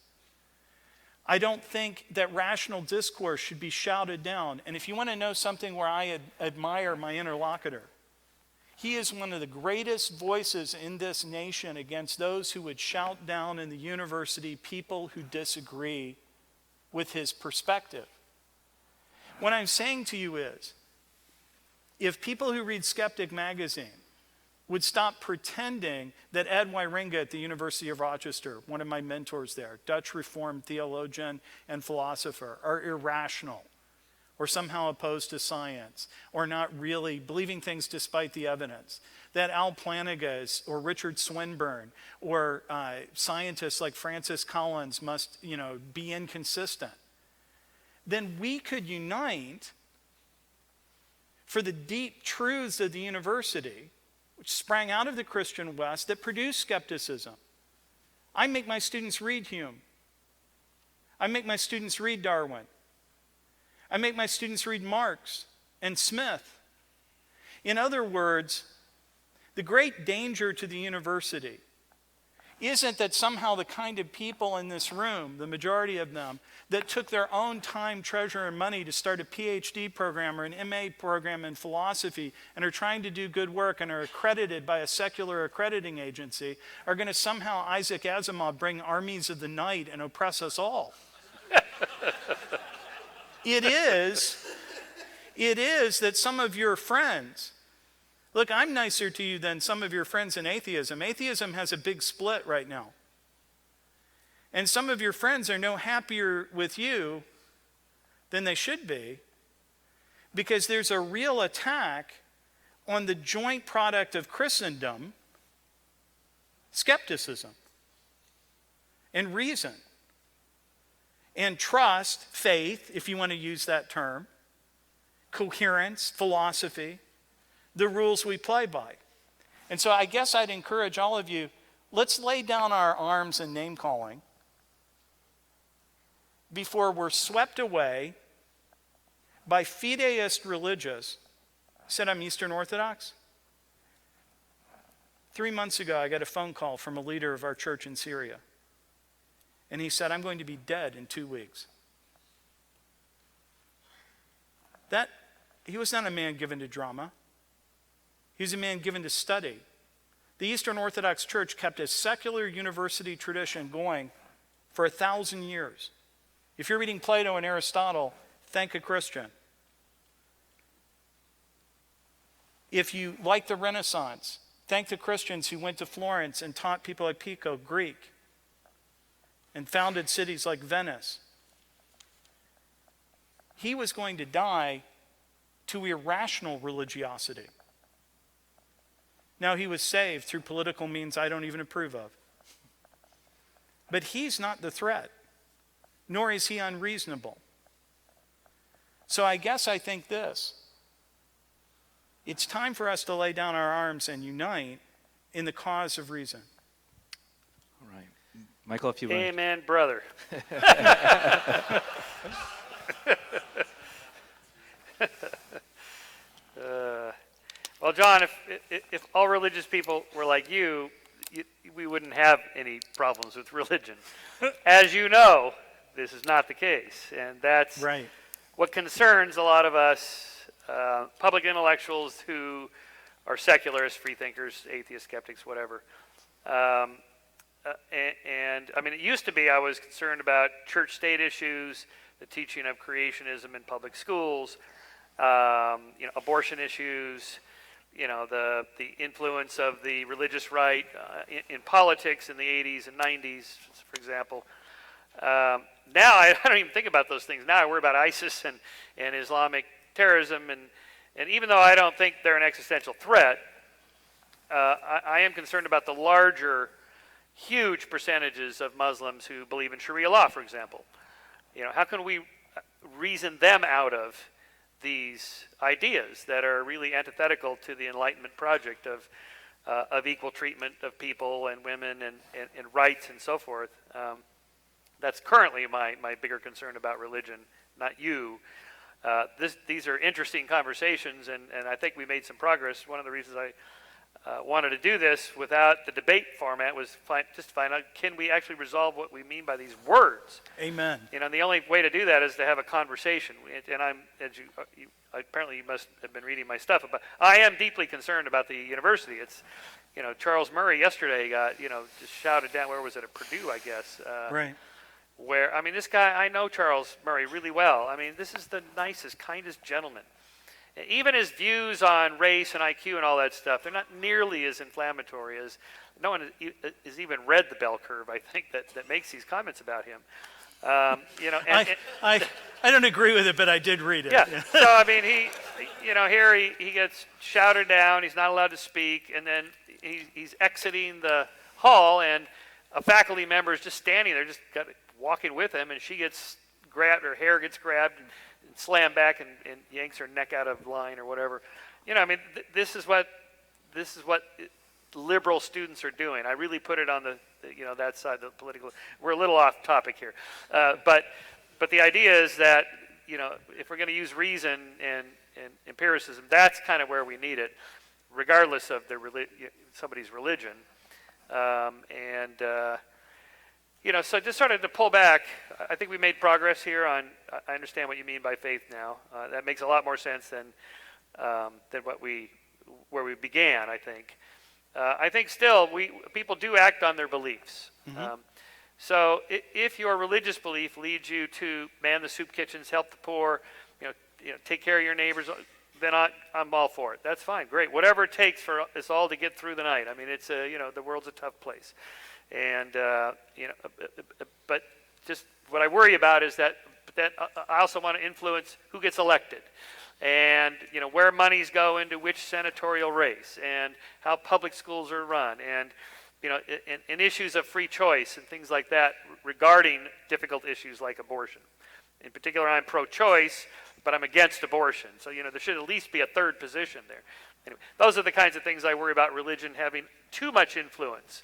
I don't think that rational discourse should be shouted down. And if you want to know something where I admire my interlocutor, he is one of the greatest voices in this nation against those who would shout down in the university people who disagree with his perspective. What I'm saying to you is, if people who read Skeptic magazine would stop pretending that Ed Wieringa at the University of Rochester, one of my mentors there, Dutch Reformed theologian and philosopher, are irrational or somehow opposed to science or not really believing things despite the evidence, that Al Plantinga or Richard Swinburne or scientists like Francis Collins must, be inconsistent, then we could unite for the deep truths of the university, which sprang out of the Christian West, that produced skepticism. I make my students read Hume. I make my students read Darwin. I make my students read Marx and Smith. In other words, the great danger to the university isn't that somehow the kind of people in this room, the majority of them, that took their own time, treasure, and money to start a PhD program or an MA program in philosophy and are trying to do good work and are accredited by a secular accrediting agency are going to somehow Isaac Asimov bring armies of the night and oppress us all. It is that some of your friends, look, I'm nicer to you than some of your friends in atheism. Atheism has a big split right now. And some of your friends are no happier with you than they should be because there's a real attack on the joint product of Christendom, skepticism, and reason, and trust, faith, if you want to use that term, coherence, philosophy, the rules we play by. And so I guess I'd encourage all of you, let's lay down our arms in name calling before we're swept away by fideist religious. I said I'm Eastern Orthodox. 3 months ago, I got a phone call from a leader of our church in Syria. And he said, I'm going to be dead in 2 weeks. He was not a man given to drama. He was a man given to study. The Eastern Orthodox Church kept a secular university tradition going for 1,000 years. If you're reading Plato and Aristotle, thank a Christian. If you like the Renaissance, thank the Christians who went to Florence and taught people like Pico Greek and founded cities like Venice. He was going to die to irrational religiosity. Now, he was saved through political means I don't even approve of. But he's not the threat, nor is he unreasonable. So I guess I think this. It's time for us to lay down our arms and unite in the cause of reason. All right. Michael, if you would. Amen, brother. Well, John, if all religious people were like you, we wouldn't have any problems with religion. As you know, this is not the case, and that's Right. what concerns a lot of us public intellectuals who are secularists, free thinkers, atheists, skeptics, whatever. And I mean, it used to be I was concerned about church-state issues, the teaching of creationism in public schools, abortion issues, the influence of the religious right in politics in the 80s and 90s, for example. Now I don't even think about those things. Now I worry about ISIS and Islamic terrorism, and even though I don't think they're an existential threat, I am concerned about the larger, huge percentages of Muslims who believe in Sharia law, for example. How can we reason them out of these ideas that are really antithetical to the Enlightenment project of equal treatment of people and women and rights and so forth? That's currently my bigger concern about religion, not you. These are interesting conversations, and I think we made some progress. One of the reasons wanted to do this without the debate format was just to find out, can we actually resolve what we mean by these words? Amen. And the only way to do that is to have a conversation. And apparently you must have been reading my stuff, but I am deeply concerned about the university. It's, Charles Murray yesterday got, just shouted down. Where was it? At Purdue, I guess. Right. Where, this guy, I know Charles Murray really well. This is the nicest, kindest gentleman. Even his views on race and IQ and all that stuff, they're not nearly as inflammatory as, no one has even read the bell curve, I think, that makes these comments about him. I don't agree with it, but I did read it. Yeah. So here he gets shouted down. He's not allowed to speak, and then he's exiting the hall, and a faculty member is just standing there, just walking with him, and she gets grabbed, her hair gets grabbed, and slammed back, and yanks her neck out of line or whatever. This is what liberal students are doing. I really put it on that side of the political. We're a little off topic here, but the idea is that if we're going to use reason and empiricism, that's kind of where we need it, regardless of somebody's religion. So just started to pull back. I think we made progress here on. I understand what you mean by faith now. That makes a lot more sense than where we began. I think. I think still people do act on their beliefs. Mm-hmm. So if your religious belief leads you to man the soup kitchens, help the poor, take care of your neighbors, then I'm all for it. That's fine, great. Whatever it takes for us all to get through the night. It's the world's a tough place, and but just what I worry about is that I also want to influence who gets elected, and where monies go into which senatorial race, and how public schools are run, and and issues of free choice and things like that regarding difficult issues like abortion. In particular, I'm pro-choice, but I'm against abortion. So there should at least be a third position there. Anyway, those are the kinds of things I worry about religion having too much influence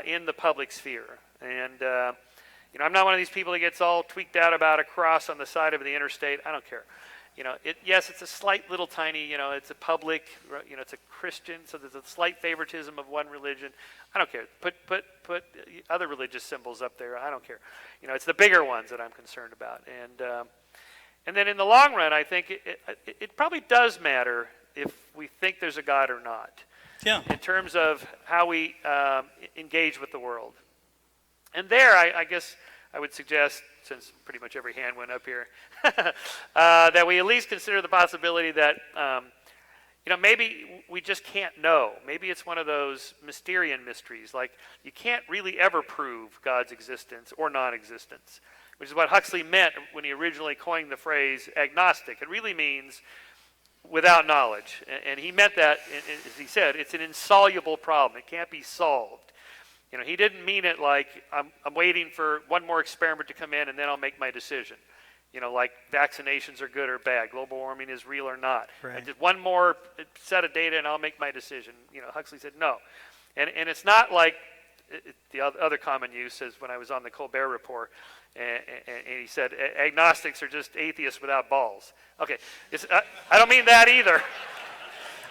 in the public sphere. And I'm not one of these people that gets all tweaked out about a cross on the side of the interstate. I don't care. Yes, it's a slight little tiny, it's a public, it's a Christian, so there's a slight favoritism of one religion. I don't care. Put other religious symbols up there. I don't care. It's the bigger ones that I'm concerned about. And then in the long run, I think it probably does matter if we think there's a God or not. Yeah. In terms of how we engage with the world. And there, I guess I would suggest, since pretty much every hand went up here, that we at least consider the possibility that, maybe we just can't know. Maybe it's one of those Mysterian mysteries, like you can't really ever prove God's existence or non-existence, which is what Huxley meant when he originally coined the phrase agnostic. It really means without knowledge. And he meant that, as he said, it's an insoluble problem. It can't be solved. He didn't mean it like I'm waiting for one more experiment to come in and then I'll make my decision. Like vaccinations are good or bad, global warming is real or not. Right. And just one more set of data and I'll make my decision. Huxley said no. And it's not like the other common use is when I was on the Colbert Report, and he said agnostics are just atheists without balls. Okay, I don't mean that either.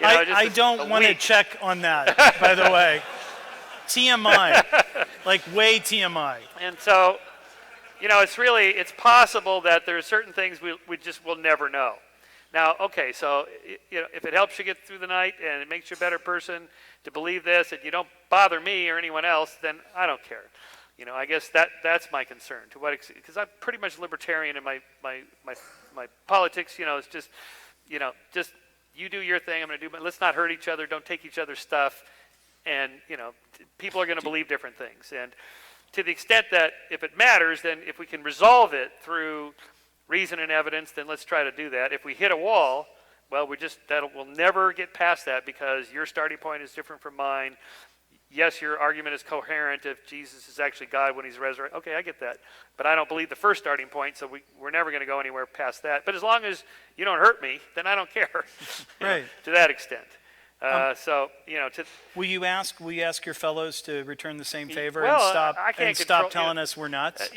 I don't want to check on that, by the way. TMI, like way TMI. And so, it's possible that there are certain things we just will never know. Now, okay, so, if it helps you get through the night and it makes you a better person to believe this and you don't bother me or anyone else, then I don't care. I guess that's my concern. To what extent? Because I'm pretty much libertarian in my politics. It's just, just you do your thing. I'm going to do. But let's not hurt each other. Don't take each other's stuff. And people are going to believe different things. And to the extent that if it matters, then if we can resolve it through reason and evidence, then let's try to do that. If we hit a wall, well, we'll never get past that because your starting point is different from mine. Yes, your argument is coherent if Jesus is actually God when he's resurrected. Okay, I get that. But I don't believe the first starting point, so we're never going to go anywhere past that. But as long as you don't hurt me, then I don't care. Right. To that extent. Will you ask your fellows to return the same favor well, and stop telling us we're nuts?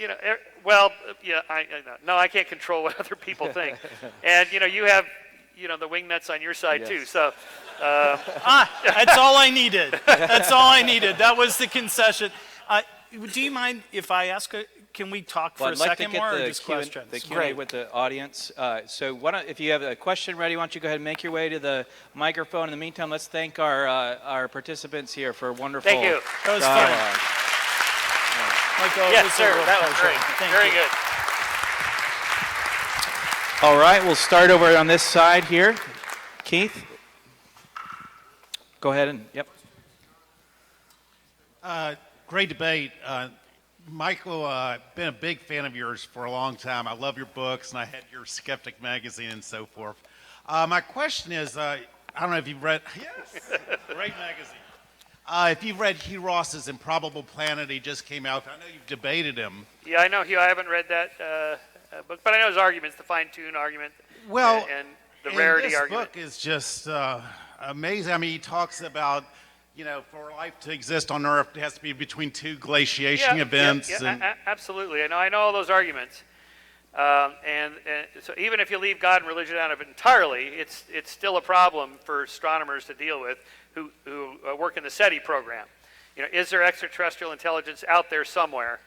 I can't control what other people think. And you the wing nuts on your side Yes. too. So, That's all I needed. That's all I needed. That was the concession. Do you mind if I ask? Can we talk for Well, a I'd like to second get more, or the just Q&A questions? the Q&A Great. with the audience. So why don't, if you have a question ready, why don't you go ahead and make your way to the microphone. In the meantime, let's thank our participants here for a wonderful Thank you. That was dialogue. fun. Michael, it yes, was a sir. real That was pleasure. great. Thank Very you. good. All right, we'll start over on this side here. Keith, go ahead and, yep. Great debate. Michael, I've been a big fan of yours for a long time. I love your books, and I had your Skeptic magazine and so forth. My question is, I don't know if you've read, yes, great magazine. If you've read Hugh Ross's Improbable Planet, he just came out. I know you've debated him. Yeah, I know Hugh. I haven't read that book, but I know his arguments, the fine-tune argument, Well, and the rarity this argument. book is just amazing. I mean, he talks about, for life to exist on Earth, it has to be between two glaciation events. Absolutely. I know all those arguments. And so even if you leave God and religion out of it entirely, it's still a problem for astronomers to deal with who work in the SETI program. Is there extraterrestrial intelligence out there somewhere?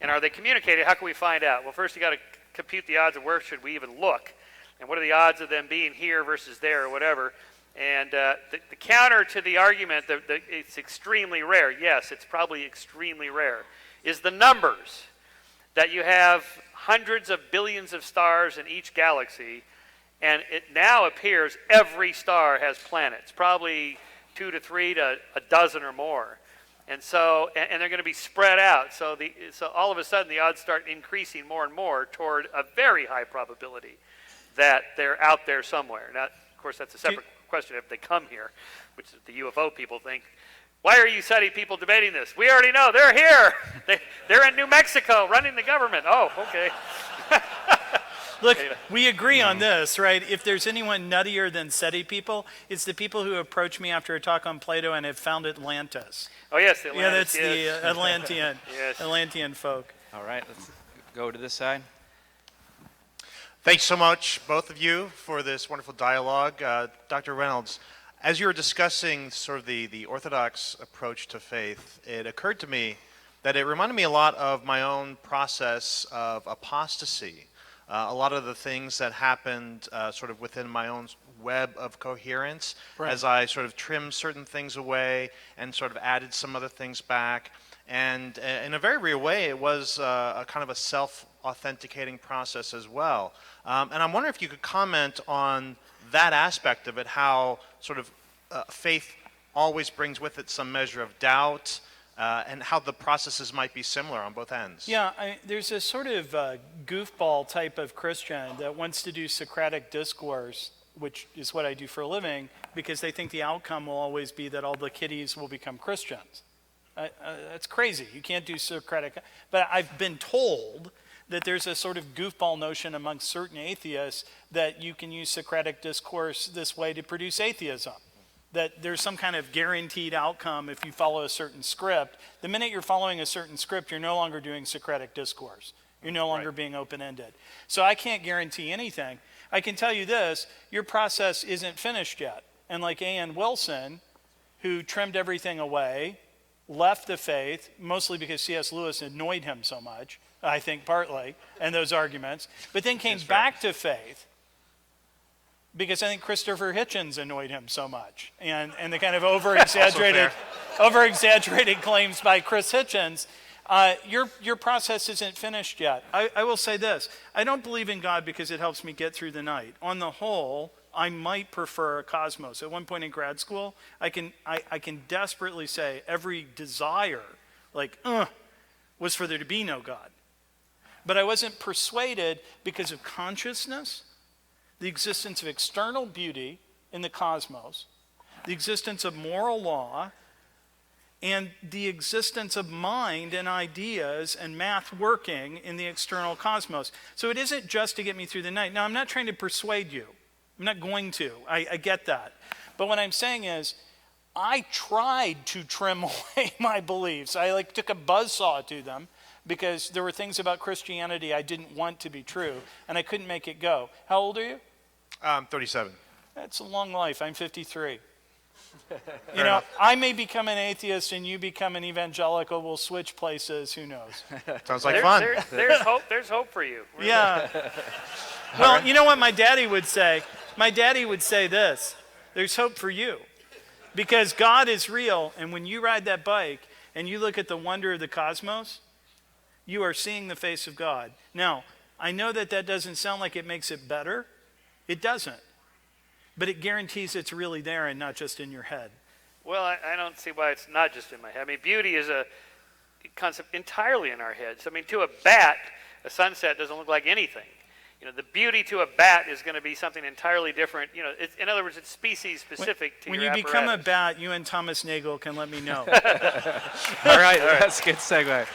And are they communicating? How can we find out? Well, first you got to compute the odds of where should we even look. And what are the odds of them being here versus there or whatever. And the counter to the argument that it's extremely rare, yes, it's probably extremely rare, is the numbers. That you have hundreds of billions of stars in each galaxy, and it now appears every star has planets, probably 2 to 3 to a dozen or more. And so, and they're going to be spread out. So all of a sudden the odds start increasing more and more toward a very high probability that they're out there somewhere. Now, of course, that's a separate question if they come here, which the UFO people think. Why are you SETI people debating this? We already know. They're here. They're in New Mexico running the government. Oh, okay. Look, we agree on this, right? If there's anyone nuttier than SETI people, it's the people who approach me after a talk on Plato and have found Atlantis. Oh, yes, the Yeah, Atlantis, that's yes. the Atlantean, Yes. Atlantean folk. All right, let's go to this side. Thanks so much, both of you, for this wonderful dialogue. Dr. Reynolds, as you were discussing sort of the Orthodox approach to faith, it occurred to me that it reminded me a lot of my own process of apostasy. A lot of the things that happened sort of within my own web of coherence as I sort of trimmed certain things away and sort of added some other things back. And in a very real way, it was a kind of a self-authenticating process as well. And I'm wondering if you could comment on that aspect of it, how sort of faith always brings with it some measure of doubt, and how the processes might be similar on both ends. Yeah, there's a sort of goofball type of Christian that wants to do Socratic discourse, which is what I do for a living, because they think the outcome will always be that all the kiddies will become Christians. That's crazy. You can't do Socratic. But I've been told that there's a sort of goofball notion amongst certain atheists that you can use Socratic discourse this way to produce atheism. That there's some kind of guaranteed outcome if you follow a certain script. The minute you're following a certain script, you're no longer doing Socratic discourse. You're no longer being open-ended. So I can't guarantee anything. I can tell you this, your process isn't finished yet. And like A.N. Wilson, who trimmed everything away, left the faith, mostly because C.S. Lewis annoyed him so much, I think partly, and those arguments, but then came back to faith because I think Christopher Hitchens annoyed him so much. And the kind of over-exaggerated claims by Chris Hitchens. Your process isn't finished yet. I will say this. I don't believe in God because it helps me get through the night. On the whole, I might prefer a cosmos. At one point in grad school, I can desperately say every desire, was for there to be no God. But I wasn't persuaded because of consciousness, the existence of external beauty in the cosmos, the existence of moral law, and the existence of mind and ideas and math working in the external cosmos. So it isn't just to get me through the night. Now, I'm not trying to persuade you. I'm not going to. I get that. But what I'm saying is, I tried to trim away my beliefs. I took a buzzsaw to them because there were things about Christianity I didn't want to be true, and I couldn't make it go. How old are you? I'm 37. That's a long life. I'm 53. You know, I may become an atheist and you become an evangelical. We'll switch places. Who knows? Sounds like fun. There's hope. There's hope for you. Yeah. Well, you know what my daddy would say? My daddy would say this: there's hope for you. Because God is real, and when you ride that bike and you look at the wonder of the cosmos, you are seeing the face of God. Now, I know that that doesn't sound like it makes it better. It doesn't. But it guarantees it's really there and not just in your head. Well, I don't see why it's not just in my head. I mean, beauty is a concept entirely in our heads. I mean, to a bat, a sunset doesn't look like anything. You know, the beauty to a bat is going to be something entirely different. You know, in other words, it's species specific to When your you become a apparatus. bat, you and Thomas Nagel can let me know. All right, that's a good segue.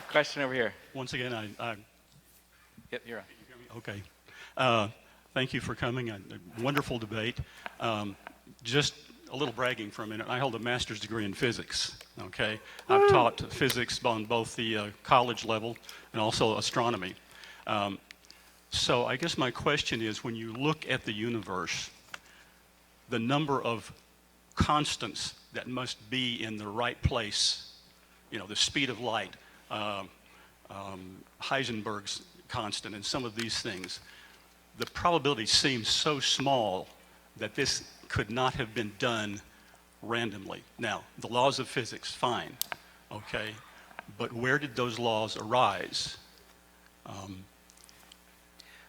Question over here. Once again, I Yep, you're on. okay. Thank you for coming. A wonderful debate. Just a little bragging for a minute. I hold a master's degree in physics. Okay, I've taught physics on both the college level and also astronomy. So I guess my question is, when you look at the universe, the number of constants that must be in the right place, you know, the speed of light, Heisenberg's constant, and some of these things, the probability seems so small that this could not have been done randomly. Now, the laws of physics, fine, okay, but where did those laws arise?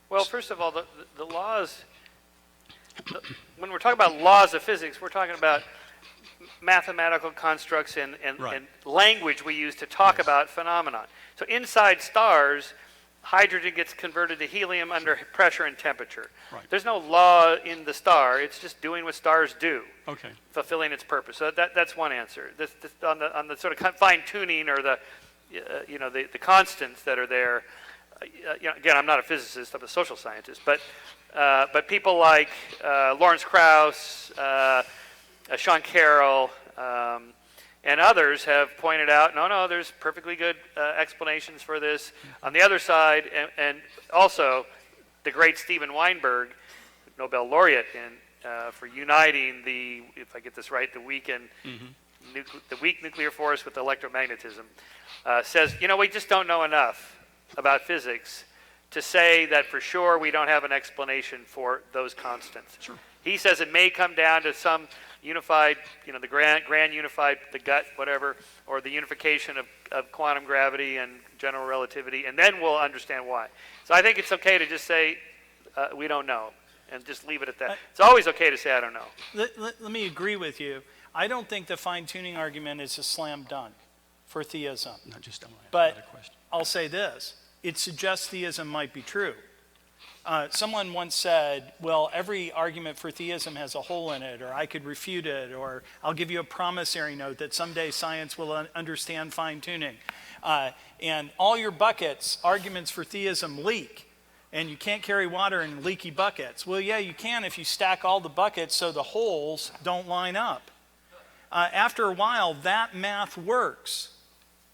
Well, first of all, the laws, when we're talking about laws of physics, we're talking about mathematical constructs and Right. and language we use to talk about phenomena. So inside stars, hydrogen gets converted to helium under pressure and temperature. Right. There's no law in the star. It's just doing what stars do, Okay, fulfilling its purpose. So that's one answer. This, on the sort of fine tuning or the the constants that are there. Again, I'm not a physicist. I'm a social scientist. But people like Lawrence Krauss, Sean Carroll, and others have pointed out, no, there's perfectly good explanations for this. On the other side, and also the great Steven Weinberg, Nobel laureate, for uniting the, if I get this right, the weak nuclear force with electromagnetism, says, we just don't know enough about physics to say that for sure we don't have an explanation for those constants. Sure. He says it may come down to some unified, the grand unified, the gut, whatever, or the unification of quantum gravity and general relativity, and then we'll understand why. So I think it's okay to just say we don't know, and just leave it at that. It's always okay to say I don't know. Let me agree with you. I don't think the fine-tuning argument is a slam dunk for theism. not just a But question. I'll say this. It suggests theism might be true. Someone once said, well, every argument for theism has a hole in it, or I could refute it, or I'll give you a promissory note that someday science will understand fine-tuning. And all your buckets, arguments for theism, leak. And you can't carry water in leaky buckets. Well, yeah, you can if you stack all the buckets so the holes don't line up. After a while, that math works.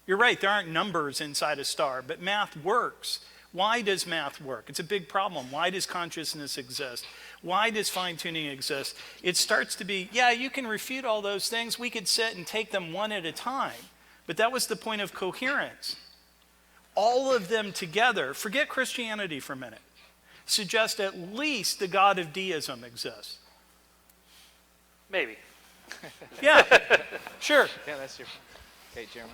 You're right, there aren't numbers inside a star, but math works. Why does math work? It's a big problem. Why does consciousness exist? Why does fine-tuning exist? It starts to be, yeah, you can refute all those things. We could sit and take them one at a time. But that was the point of coherence. All of them together, forget Christianity for a minute, suggest at least the God of deism exists. Maybe. Yeah, sure. Yeah, that's your. Okay, Jeremy.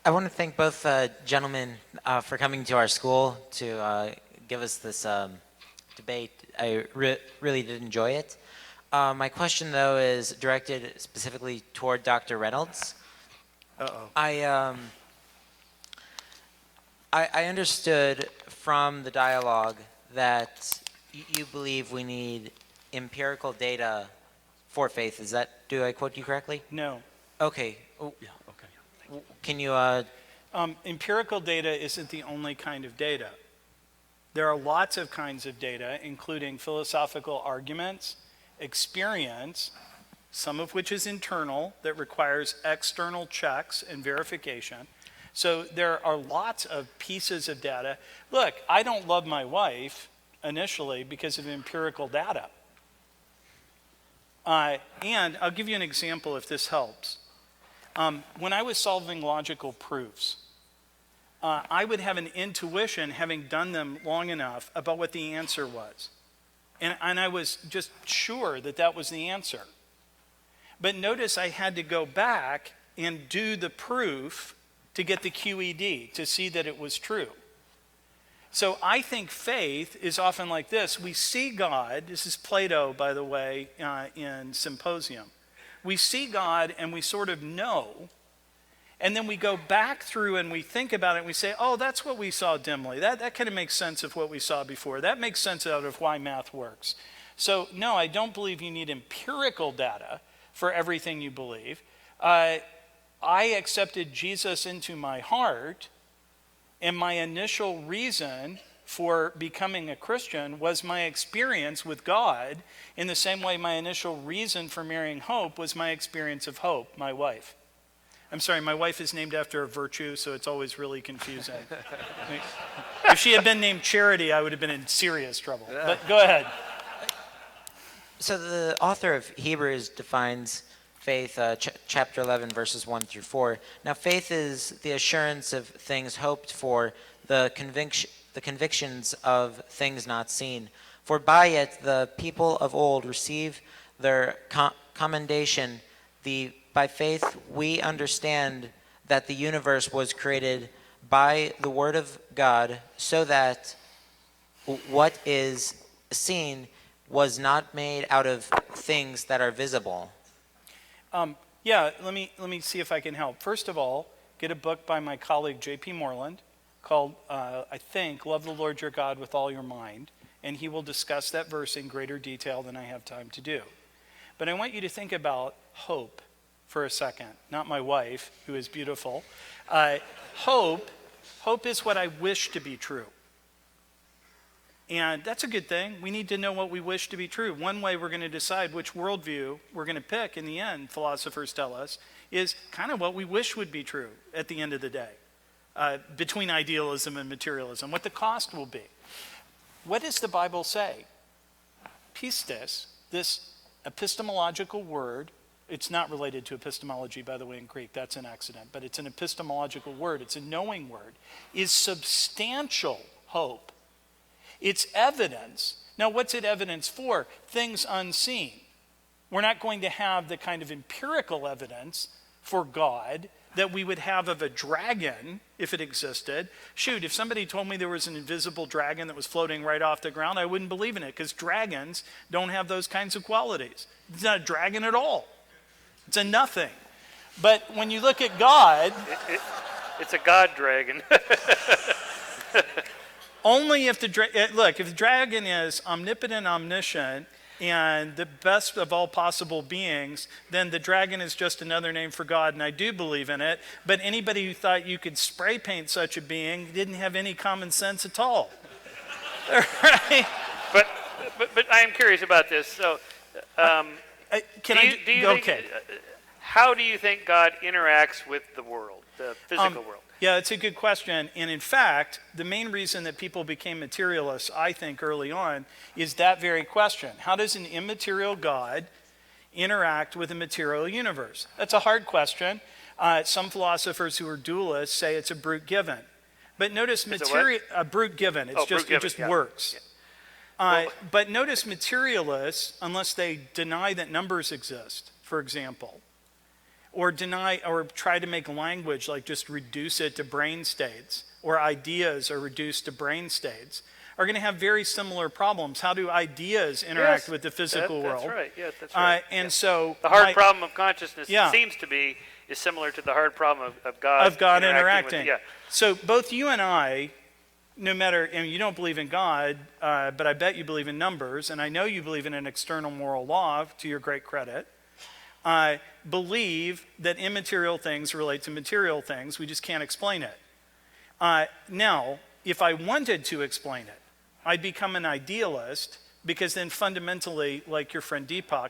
I want to thank both gentlemen for coming to our school to give us this debate. I really did enjoy it. My question, though, is directed specifically toward Dr. Reynolds. Uh-oh. I understood from the dialogue that you believe we need empirical data for faith. Do I quote you correctly? No. Okay. Yeah, okay. Can you, Empirical data isn't the only kind of data. There are lots of kinds of data, including philosophical arguments, experience, some of which is internal, that requires external checks and verification. So there are lots of pieces of data. Look, I don't love my wife initially because of empirical data. And I'll give you an example if this helps. When I was solving logical proofs, I would have an intuition, having done them long enough, about what the answer was. And I was just sure that that was the answer. But notice I had to go back and do the proof to get the QED, to see that it was true. So I think faith is often like this. We see God, this is Plato, by the way, in Symposium. We see God and we sort of know, and then we go back through and we think about it and we say, oh, that's what we saw dimly. That kind of makes sense of what we saw before. That makes sense out of why math works. So no, I don't believe you need empirical data for everything you believe. I accepted Jesus into my heart, and my initial reason for becoming a Christian was my experience with God, in the same way my initial reason for marrying Hope was my experience of Hope, my wife. I'm sorry, my wife is named after a virtue, so it's always really confusing. If she had been named Charity, I would have been in serious trouble. But go ahead. So the author of Hebrews defines faith, chapter 11, verses 1 through 4. Now, faith is the assurance of things hoped for, the convictions of things not seen. For by it the people of old receive their commendation. By faith we understand that the universe was created by the word of God, so that what is seen was not made out of things that are visible. Yeah, let me see if I can help. First of all, get a book by my colleague J.P. Moreland called, I think, Love the Lord Your God with All Your Mind, and he will discuss that verse in greater detail than I have time to do. But I want you to think about hope for a second. Not my wife, who is beautiful. Hope is what I wish to be true. And that's a good thing. We need to know what we wish to be true. One way we're going to decide which worldview we're going to pick in the end, philosophers tell us, is kind of what we wish would be true at the end of the day, between idealism and materialism, what the cost will be. What does the Bible say? Pistis, this epistemological word, it's not related to epistemology, by the way, in Greek. That's an accident. But it's an epistemological word. It's a knowing word. Is substantial hope. It's evidence. Now, what's it evidence for? Things unseen. We're not going to have the kind of empirical evidence for God that we would have of a dragon if it existed. Shoot, if somebody told me there was an invisible dragon that was floating right off the ground, I wouldn't believe in it, because dragons don't have those kinds of qualities. It's not a dragon at all. It's a nothing. But when you look at God... It's a God dragon. Only if if the dragon is omnipotent, omniscient, and the best of all possible beings, then the dragon is just another name for God, and I do believe in it. But anybody who thought you could spray paint such a being didn't have any common sense at all. Right? But I am curious about this. So, how do you think God interacts with the world, the physical world? Yeah, it's a good question. And in fact, the main reason that people became materialists, I think, early on, is that very question. How does an immaterial God interact with a material universe? That's a hard question. Some philosophers who are dualists say it's a brute given. But notice a brute given. It just works. Yeah. But notice materialists, unless they deny that numbers exist, for example, or try to make language like just reduce it to brain states, or ideas are reduced to brain states, are going to have very similar problems. How do ideas interact with the physical world? That's right. Yeah, that's right. And so the hard problem of consciousness, it seems to be, is similar to the hard problem of God. Of God interacting. So both you and I, no matter, and you don't believe in God, but I bet you believe in numbers, and I know you believe in an external moral law, to your great credit. Believe that immaterial things relate to material things. We just can't explain it. Now, if I wanted to explain it, I'd become an idealist, because then fundamentally, like your friend Deepak,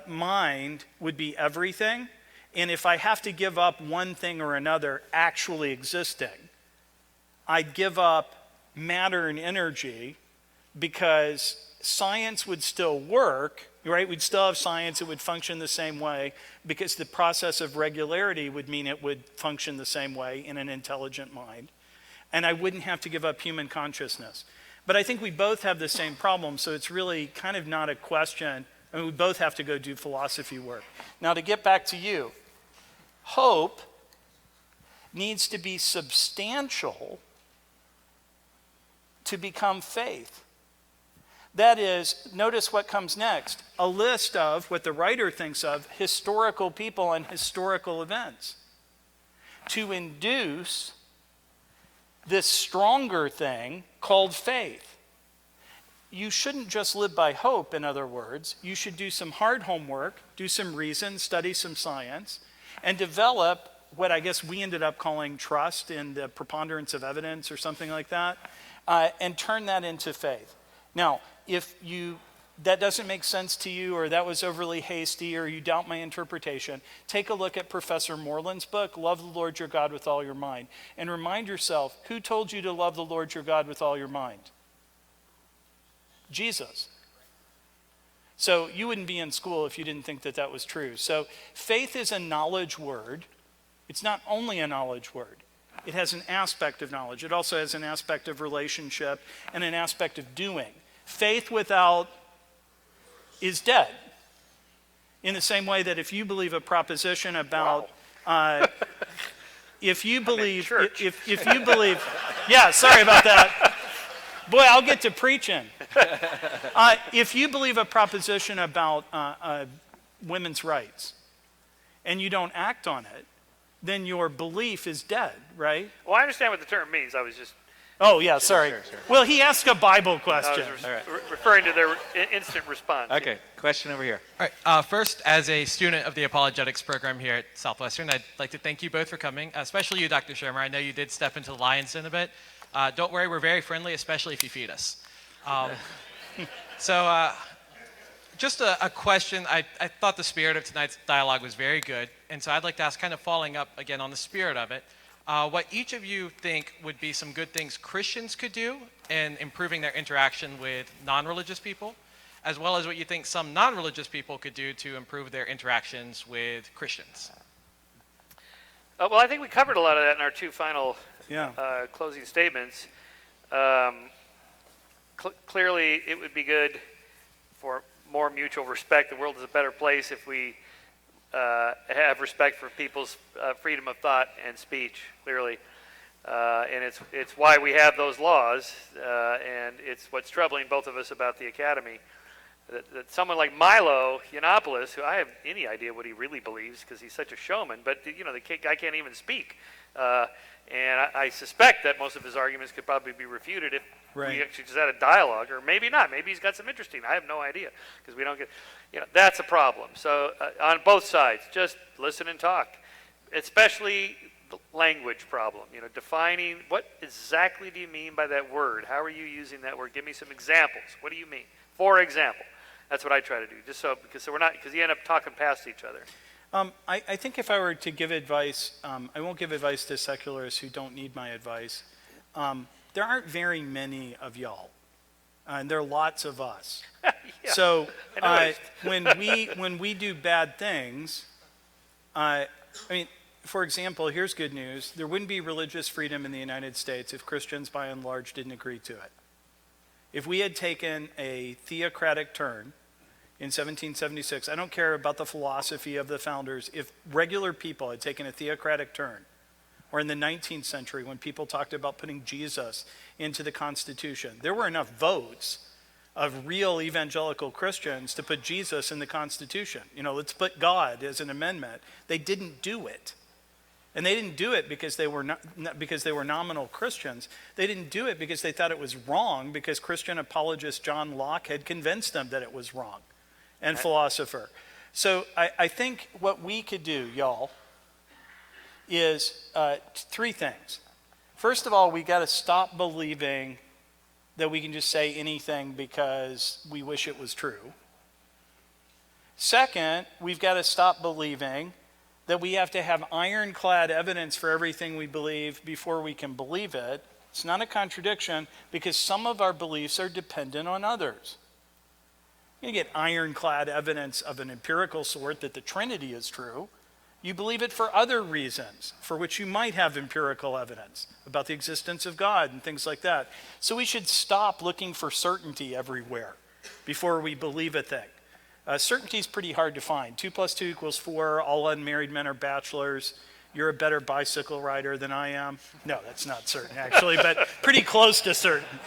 mind would be everything. And if I have to give up one thing or another actually existing, I'd give up matter and energy, because science would still work, right? We'd still have science, it would function the same way because the process of regularity would mean it would function the same way in an intelligent mind. And I wouldn't have to give up human consciousness. But I think we both have the same problem, so it's really kind of not a question. I mean, we both have to go do philosophy work. Now, to get back to you, hope needs to be substantial to become faith. That is, notice what comes next, a list of what the writer thinks of historical people and historical events to induce this stronger thing called faith. You shouldn't just live by hope, in other words. You should do some hard homework, do some reason, study some science, and develop what I guess we ended up calling trust in the preponderance of evidence or something like that, and turn that into faith. Now, if that doesn't make sense to you, or that was overly hasty, or you doubt my interpretation, take a look at Professor Moreland's book, Love the Lord Your God with All Your Mind, and remind yourself, who told you to love the Lord your God with all your mind? Jesus. So you wouldn't be in school if you didn't think that that was true. So faith is a knowledge word. It's not only a knowledge word. It has an aspect of knowledge. It also has an aspect of relationship and an aspect of doing. Faith without is dead. In the same way that if you believe a proposition about, if you believe, if you believe, yeah, sorry about that. Boy, I'll get to preaching. If you believe a proposition about women's rights and you don't act on it, then your belief is dead, right? Well, I understand what the term means. I was just Oh, yeah, sorry. Sure. Well, he asked a Bible I question. was referring to their instant response. Okay, question over here. All right. First, as a student of the apologetics program here at Southwestern, I'd like to thank you both for coming, especially you, Dr. Shermer. I know you did step into the lion's den a bit. Don't worry, we're very friendly, especially if you feed us. Just a question. I thought the spirit of tonight's dialogue was very good, and so I'd like to ask, kind of following up again on the spirit of it, what each of you think would be some good things Christians could do in improving their interaction with non-religious people, as well as what you think some non-religious people could do to improve their interactions with Christians. Well, I think we covered a lot of that in our two final closing statements. Clearly, it would be good for more mutual respect. The world is a better place if we have respect for people's freedom of thought and speech, clearly. And it's why we have those laws, and it's what's troubling both of us about the academy. That someone like Milo Yiannopoulos, who I have any idea what he really believes because he's such a showman, but the guy can't even speak. And I suspect that most of his arguments could probably be refuted if we actually just had a dialogue, or maybe not. Maybe he's got some interesting. I have no idea because we don't get, that's a problem. So on both sides, just listen and talk, especially the language problem. Defining what exactly do you mean by that word? How are you using that word? Give me some examples. What do you mean? For example, that's what I try to do. Because you end up talking past each other. I think if I were to give advice, I won't give advice to secularists who don't need my advice. There aren't very many of y'all, and there are lots of us. Yeah, so when we do bad things, for example, here's good news. There wouldn't be religious freedom in the United States if Christians, by and large, didn't agree to it. If we had taken a theocratic turn in 1776, I don't care about the philosophy of the founders, if regular people had taken a theocratic turn, or in the 19th century when people talked about putting Jesus into the Constitution, there were enough votes of real evangelical Christians to put Jesus in the Constitution. Let's put God as an amendment. They didn't do it. And they didn't do it because they were because they were nominal Christians. They didn't do it because they thought it was wrong, because Christian apologist John Locke had convinced them that it was wrong, and philosopher. So I think what we could do, y'all, is three things. First of all, we got to stop believing that we can just say anything because we wish it was true. Second, we've got to stop believing that we have to have ironclad evidence for everything we believe before we can believe it. It's not a contradiction, because some of our beliefs are dependent on others. You get ironclad evidence of an empirical sort that the Trinity is true. You believe it for other reasons, for which you might have empirical evidence about the existence of God and things like that. So we should stop looking for certainty everywhere before we believe a thing. Certainty is pretty hard to find. 2 + 2 = 4. All unmarried men are bachelors. You're a better bicycle rider than I am. No, that's not certain, actually, but pretty close to certain.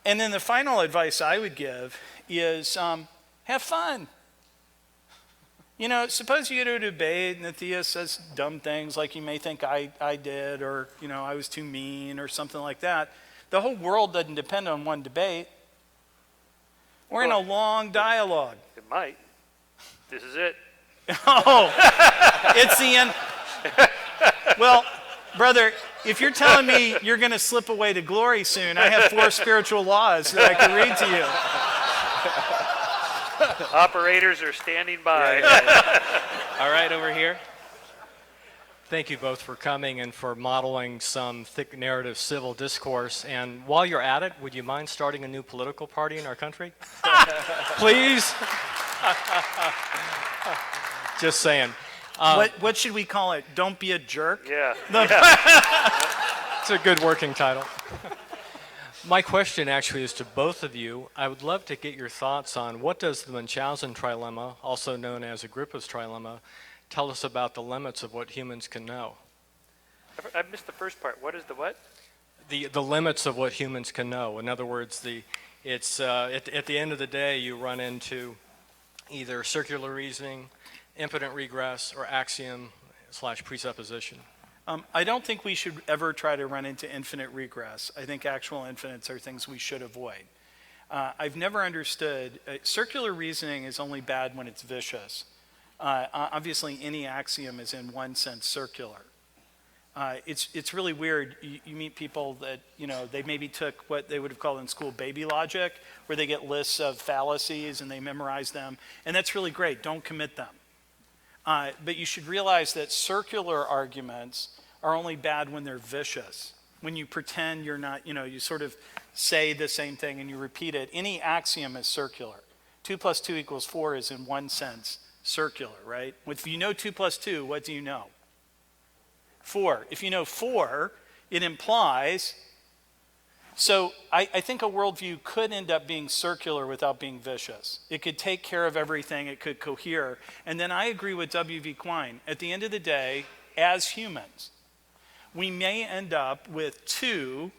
And then the final advice I would give is have fun. You know, suppose you go to a debate and the theist says dumb things like you may think I did, or, you know, I was too mean or something like that. The whole world doesn't depend on one debate. We're in a long dialogue. It might. This is it. Oh, it's the end. Well, brother, if you're telling me you're going to slip away to glory soon, I have 4 spiritual laws that I can read to you. Operators are standing by. All right, over here. Thank you both for coming and for modeling some thick narrative civil discourse. And while you're at it, would you mind starting a new political party in our country? Please? Just saying. What should we call it? Don't be a jerk? Yeah. It's a good working title. My question actually is to both of you. I would love to get your thoughts on what does the Munchausen trilemma, also known as Agrippa's trilemma, tell us about the limits of what humans can know? I missed the first part. What is the what? The limits of what humans can know. In other words, at the end of the day, you run into either circular reasoning, impotent regress, or axiom/presupposition. I don't think we should ever try to run into infinite regress. I think actual infinites are things we should avoid. I've never understood, circular reasoning is only bad when it's vicious. Obviously, any axiom is in one sense circular. It's really weird. You meet people that, you know, they maybe took what they would have called in school baby logic, where they get lists of fallacies and they memorize them. And that's really great. Don't commit them. But you should realize that circular arguments are only bad when they're vicious. When you pretend you're not, you know, you sort of say the same thing and you repeat it. Any axiom is circular. 2 + 2 = 4 is in one sense circular, right? If you know 2 + 2, what do you know? 4. If you know 4, it implies. So I think a worldview could end up being circular without being vicious. It could take care of everything. It could cohere. And then I agree with W.V. Quine. At the end of the day, as humans, we may end up with 2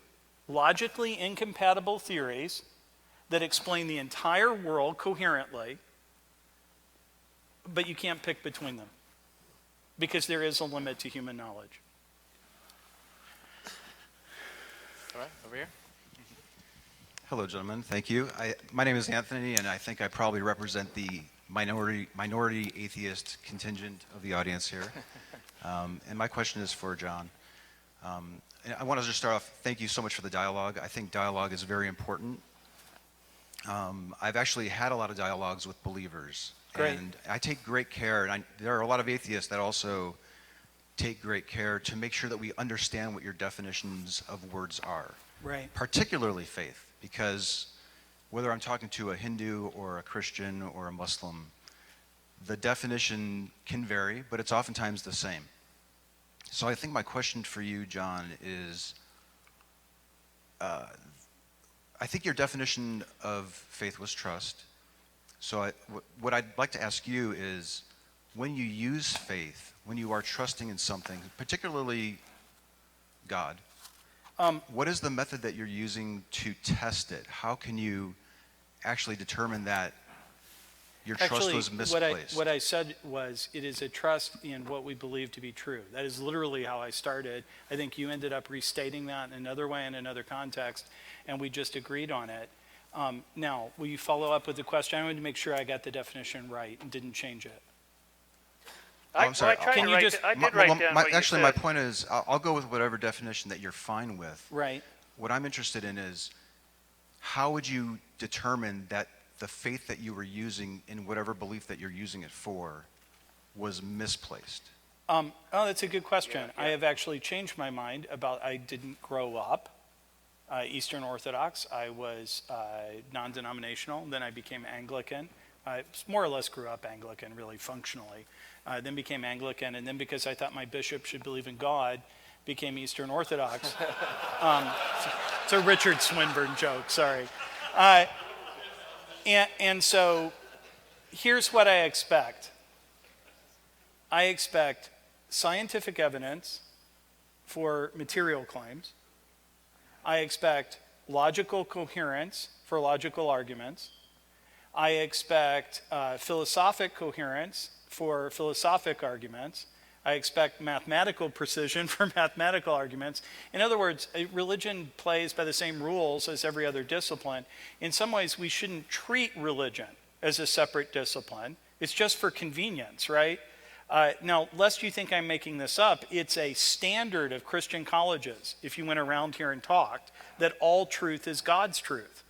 logically incompatible theories that explain the entire world coherently, but you can't pick between them because there is a limit to human knowledge. All right, over here. Hello, gentlemen. Thank you. My name is Anthony, and I think I probably represent the minority atheist contingent of the audience here. And my question is for John. And I want to just start off, thank you so much for the dialogue. I think dialogue is very important. I've actually had a lot of dialogues with believers. Great. And I take great care, and there are a lot of atheists that also take great care to make sure that we understand what your definitions of words are. Right. Particularly faith, because whether I'm talking to a Hindu or a Christian or a Muslim, the definition can vary, but it's oftentimes the same. So I think my question for you, John, is I think your definition of faith was trust. So what I'd like to ask you is, when you use faith, when you are trusting in something, particularly God, what is the method that you're using to test it? How can you actually determine that your trust was misplaced? What I said was, it is a trust in what we believe to be true. That is literally how I started. I think you ended up restating that in another way, in another context, and we just agreed on it. Now, will you follow up with the question? I wanted to make sure I got the definition right and didn't change it. I'm sorry. I did write down what you actually, said. my point is, I'll go with whatever definition that you're fine with. Right. What I'm interested in is, how would you determine that the faith that you were using in whatever belief that you're using it for was misplaced? Oh, that's a good question. I have actually changed my mind about I didn't grow up Eastern Orthodox. I was non-denominational. Then I became Anglican. I more or less grew up Anglican, really functionally. Then became Anglican, and then because I thought my bishop should believe in God, became Eastern Orthodox. It's a Richard Swinburne joke, sorry. And so here's what I expect. I expect scientific evidence for material claims. I expect logical coherence for logical arguments. I expect philosophic coherence for philosophic arguments. I expect mathematical precision for mathematical arguments. In other words, religion plays by the same rules as every other discipline. In some ways, we shouldn't treat religion as a separate discipline. It's just for convenience, right? Now, lest you think I'm making this up, it's a standard of Christian colleges, if you went around here and talked, that all truth is God's truth.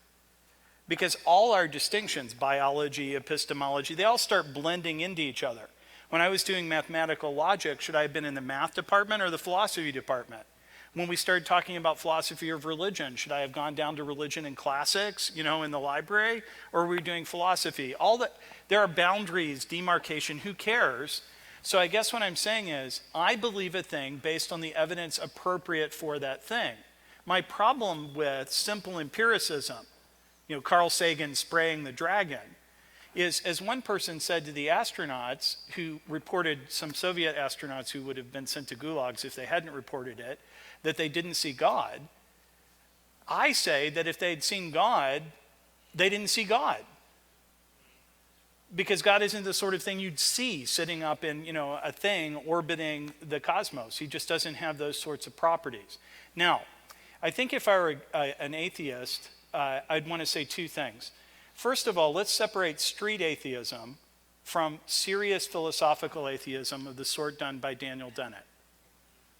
Because all our distinctions, biology, epistemology, they all start blending into each other. When I was doing mathematical logic, should I have been in the math department or the philosophy department? When we started talking about philosophy of religion, should I have gone down to religion and classics, in the library? Or were we doing philosophy? There are boundaries, demarcation, who cares? So I guess what I'm saying is, I believe a thing based on the evidence appropriate for that thing. My problem with simple empiricism, Carl Sagan spraying the dragon, is, as one person said to the astronauts who reported, some Soviet astronauts who would have been sent to gulags if they hadn't reported it, that they didn't see God. I say that if they'd seen God, they didn't see God. Because God isn't the sort of thing you'd see sitting up in, a thing orbiting the cosmos. He just doesn't have those sorts of properties. Now, I think if I were an atheist, I'd want to say two things. First of all, let's separate street atheism from serious philosophical atheism of the sort done by Daniel Dennett.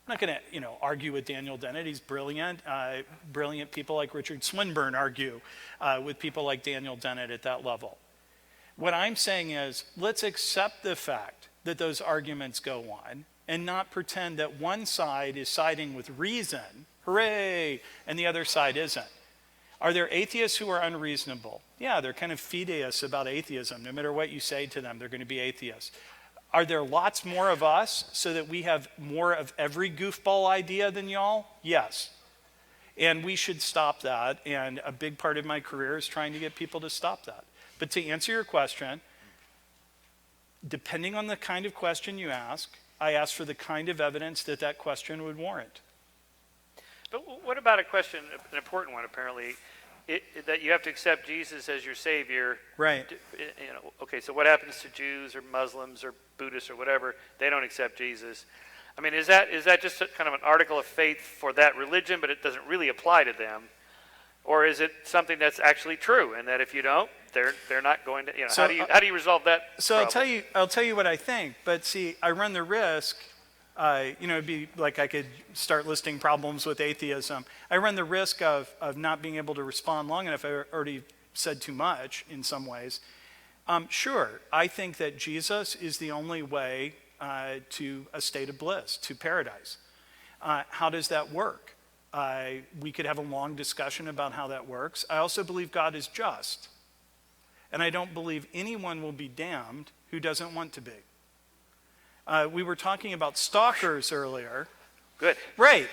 I'm not going to, argue with Daniel Dennett. He's brilliant. Brilliant people like Richard Swinburne argue with people like Daniel Dennett at that level. What I'm saying is, let's accept the fact that those arguments go on and not pretend that one side is siding with reason, hooray, and the other side isn't. Are there atheists who are unreasonable? Yeah, they're kind of fideists about atheism. No matter what you say to them, they're going to be atheists. Are there lots more of us so that we have more of every goofball idea than y'all? Yes. And we should stop that. And a big part of my career is trying to get people to stop that. But to answer your question, depending on the kind of question you ask, I ask for the kind of evidence that that question would warrant. But what about a question, an important one apparently, that you have to accept Jesus as your Savior? Right. Okay, so what happens to Jews or Muslims or Buddhists or whatever? They don't accept Jesus. I mean, is that just kind of an article of faith for that religion, but it doesn't really apply to them? Or is it something that's actually true, and that if you don't, they're not going to? So, how do you resolve that? So problem? I'll tell you what I think. But see, I run the risk. It'd be like I could start listing problems with atheism. I run the risk of not being able to respond long enough. I already said too much in some ways. Sure, I think that Jesus is the only way to a state of bliss, to paradise. How does that work? We could have a long discussion about how that works. I also believe God is just. And I don't believe anyone will be damned who doesn't want to be. We were talking about stalkers earlier. Good. Right.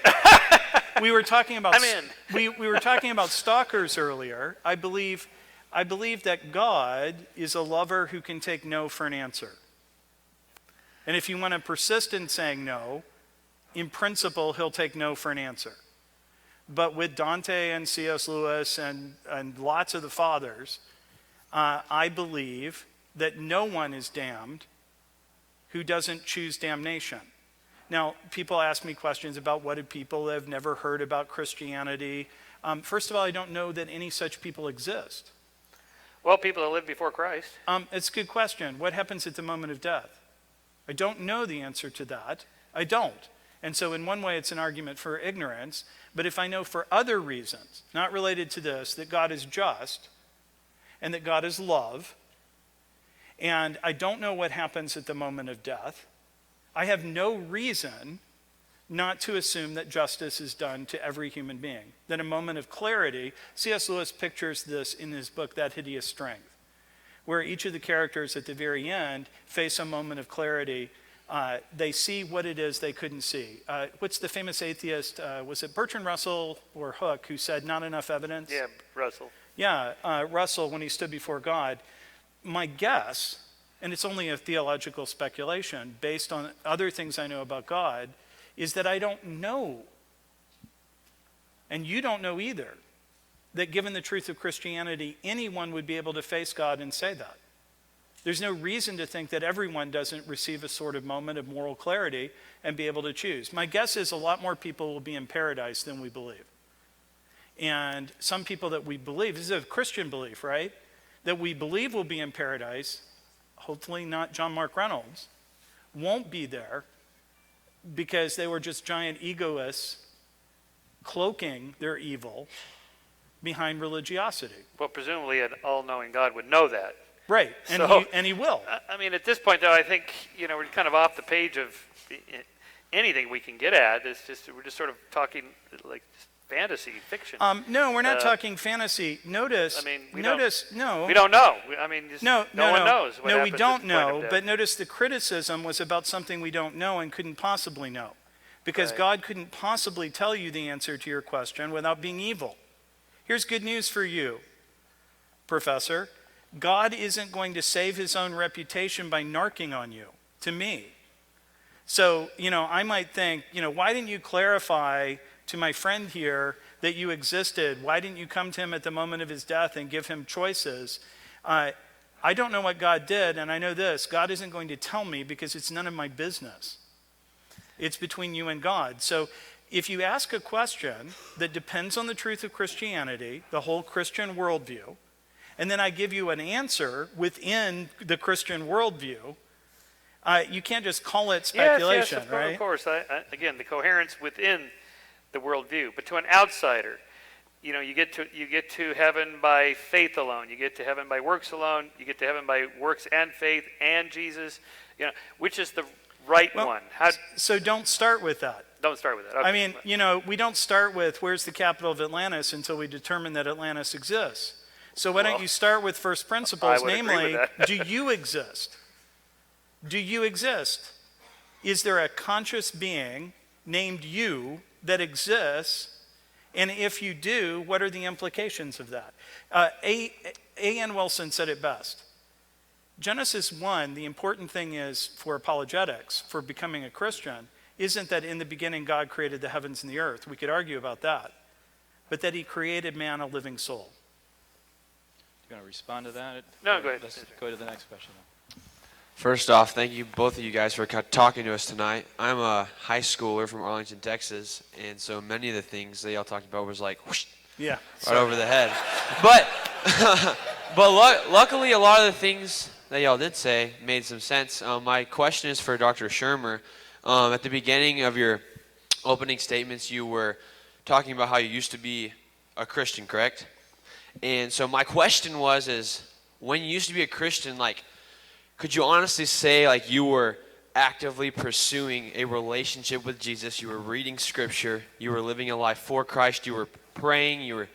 We were talking about. I'm in. we were talking about stalkers earlier. I believe that God is a lover who can take no for an answer. And if you want to persist in saying no, in principle, he'll take no for an answer. But with Dante and C.S. Lewis and lots of the fathers, I believe that no one is damned who doesn't choose damnation. Now, people ask me questions about what do people that have never heard about Christianity. First of all, I don't know that any such people exist. Well, people that lived before Christ. It's a good question. What happens at the moment of death? I don't know the answer to that. I don't. And so in one way, it's an argument for ignorance. But if I know for other reasons, not related to this, that God is just and that God is love, and I don't know what happens at the moment of death, I have no reason not to assume that justice is done to every human being. That a moment of clarity, C.S. Lewis pictures this in his book, That Hideous Strength, where each of the characters at the very end face a moment of clarity. They see what it is they couldn't see. What's the famous atheist, was it Bertrand Russell or Hooke, who said not enough evidence? Yeah, Russell. Yeah, Russell, when he stood before God. My guess, and it's only a theological speculation based on other things I know about God, is that I don't know, and you don't know either, that given the truth of Christianity, anyone would be able to face God and say that. There's no reason to think that everyone doesn't receive a sort of moment of moral clarity and be able to choose. My guess is a lot more people will be in paradise than we believe. And some people that we believe, this is a Christian belief, right? That we believe will be in paradise, hopefully not John Mark Reynolds, won't be there because they were just giant egoists cloaking their evil behind religiosity. Well, presumably an all-knowing God would know that. Right, and, So, he will. I mean, at this point, though, I think, we're kind of off the page of anything we can get at. We're just sort of talking like fantasy, fiction. No, we're not talking fantasy. Notice, I mean, we no. We don't know. No one knows what No, we happens don't at the point know, of death. but notice the criticism was about something we don't know and couldn't possibly know. Because Right. God couldn't possibly tell you the answer to your question without being evil. Here's good news for you, Professor. God isn't going to save his own reputation by narking on you, to me. So, I might think, why didn't you clarify to my friend here that you existed? Why didn't you come to him at the moment of his death and give him choices? I don't know what God did, and I know this. God isn't going to tell me because it's none of my business. It's between you and God. So if you ask a question that depends on the truth of Christianity, the whole Christian worldview, and then I give you an answer within the Christian worldview, you can't just call it speculation, yes, right? Of course. Again, the coherence within the worldview. But to an outsider, you get to heaven by faith alone. You get to heaven by works alone. You get to heaven by works and faith and Jesus. Which is the right one? So don't start with that. Don't start with that. Okay. I mean, we don't start with where's the capital of Atlantis until we determine that Atlantis exists. So why don't you start with first principles, I would agree namely, with that. do you exist? Do you exist? Is there a conscious being named you that exists? And if you do, what are the implications of that? A.N. Wilson said it best. Genesis 1, the important thing is for apologetics, for becoming a Christian, isn't that in the beginning God created the heavens and the earth. We could argue about that. But that he created man a living soul. You want to respond to that? No, go ahead. Let's go to the next question. First off, thank you, both of you guys, for talking to us tonight. I'm a high schooler from Arlington, Texas, and so many of the things that y'all talked about was like, whoosh, Yeah. right over the head. But luckily, a lot of the things that y'all did say made some sense. My question is for Dr. Shermer. At the beginning of your opening statements, you were talking about how you used to be a Christian, correct? And so my question is when you used to be a Christian, could you honestly say you were actively pursuing a relationship with Jesus? You were reading scripture, you were living a life for Christ, you were praying, you were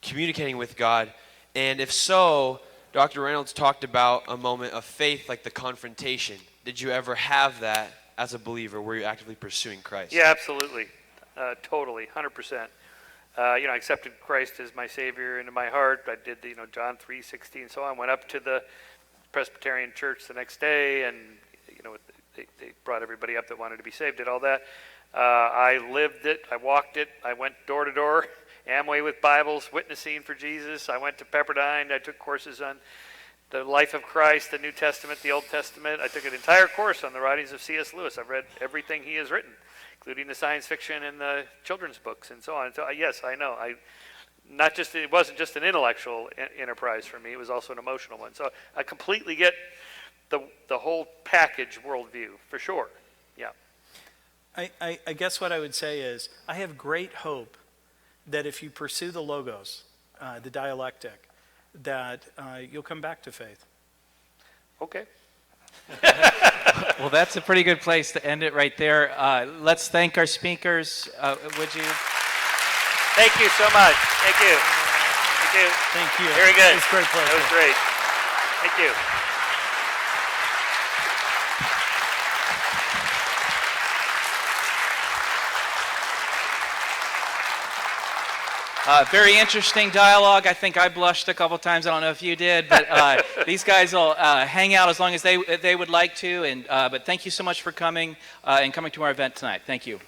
communicating with God. And if so, Dr. Reynolds talked about a moment of faith, like the confrontation. Did you ever have that as a believer? Were you actively pursuing Christ? Yeah, absolutely. Totally, 100%. I accepted Christ as my Savior into my heart. I did the, John 3:16, so on. Went up to the Presbyterian church the next day, and they brought everybody up that wanted to be saved. Did all that. I lived it. I walked it. I went door to door, Amway with Bibles, witnessing for Jesus. I went to Pepperdine. I took courses on the life of Christ, the New Testament, the Old Testament. I took an entire course on the writings of C.S. Lewis. I've read everything he has written, including the science fiction and the children's books and so on. So yes, I know. It wasn't just an intellectual enterprise for me. It was also an emotional one. So I completely get the whole package worldview for sure. Yeah. I guess what I would say is I have great hope that if you pursue the logos, the dialectic, that you'll come back to faith. Okay. Well, that's a pretty good place to end it right there. Let's thank our speakers. Would you? Thank you so much. Thank you. Thank you. Thank you. Very good. It's a great pleasure. That was great. Thank you. Very interesting dialogue. I think I blushed a couple times. I don't know if you did, but these guys will hang out as long as they would like to. And but thank you so much for coming and coming to our event tonight. Thank you.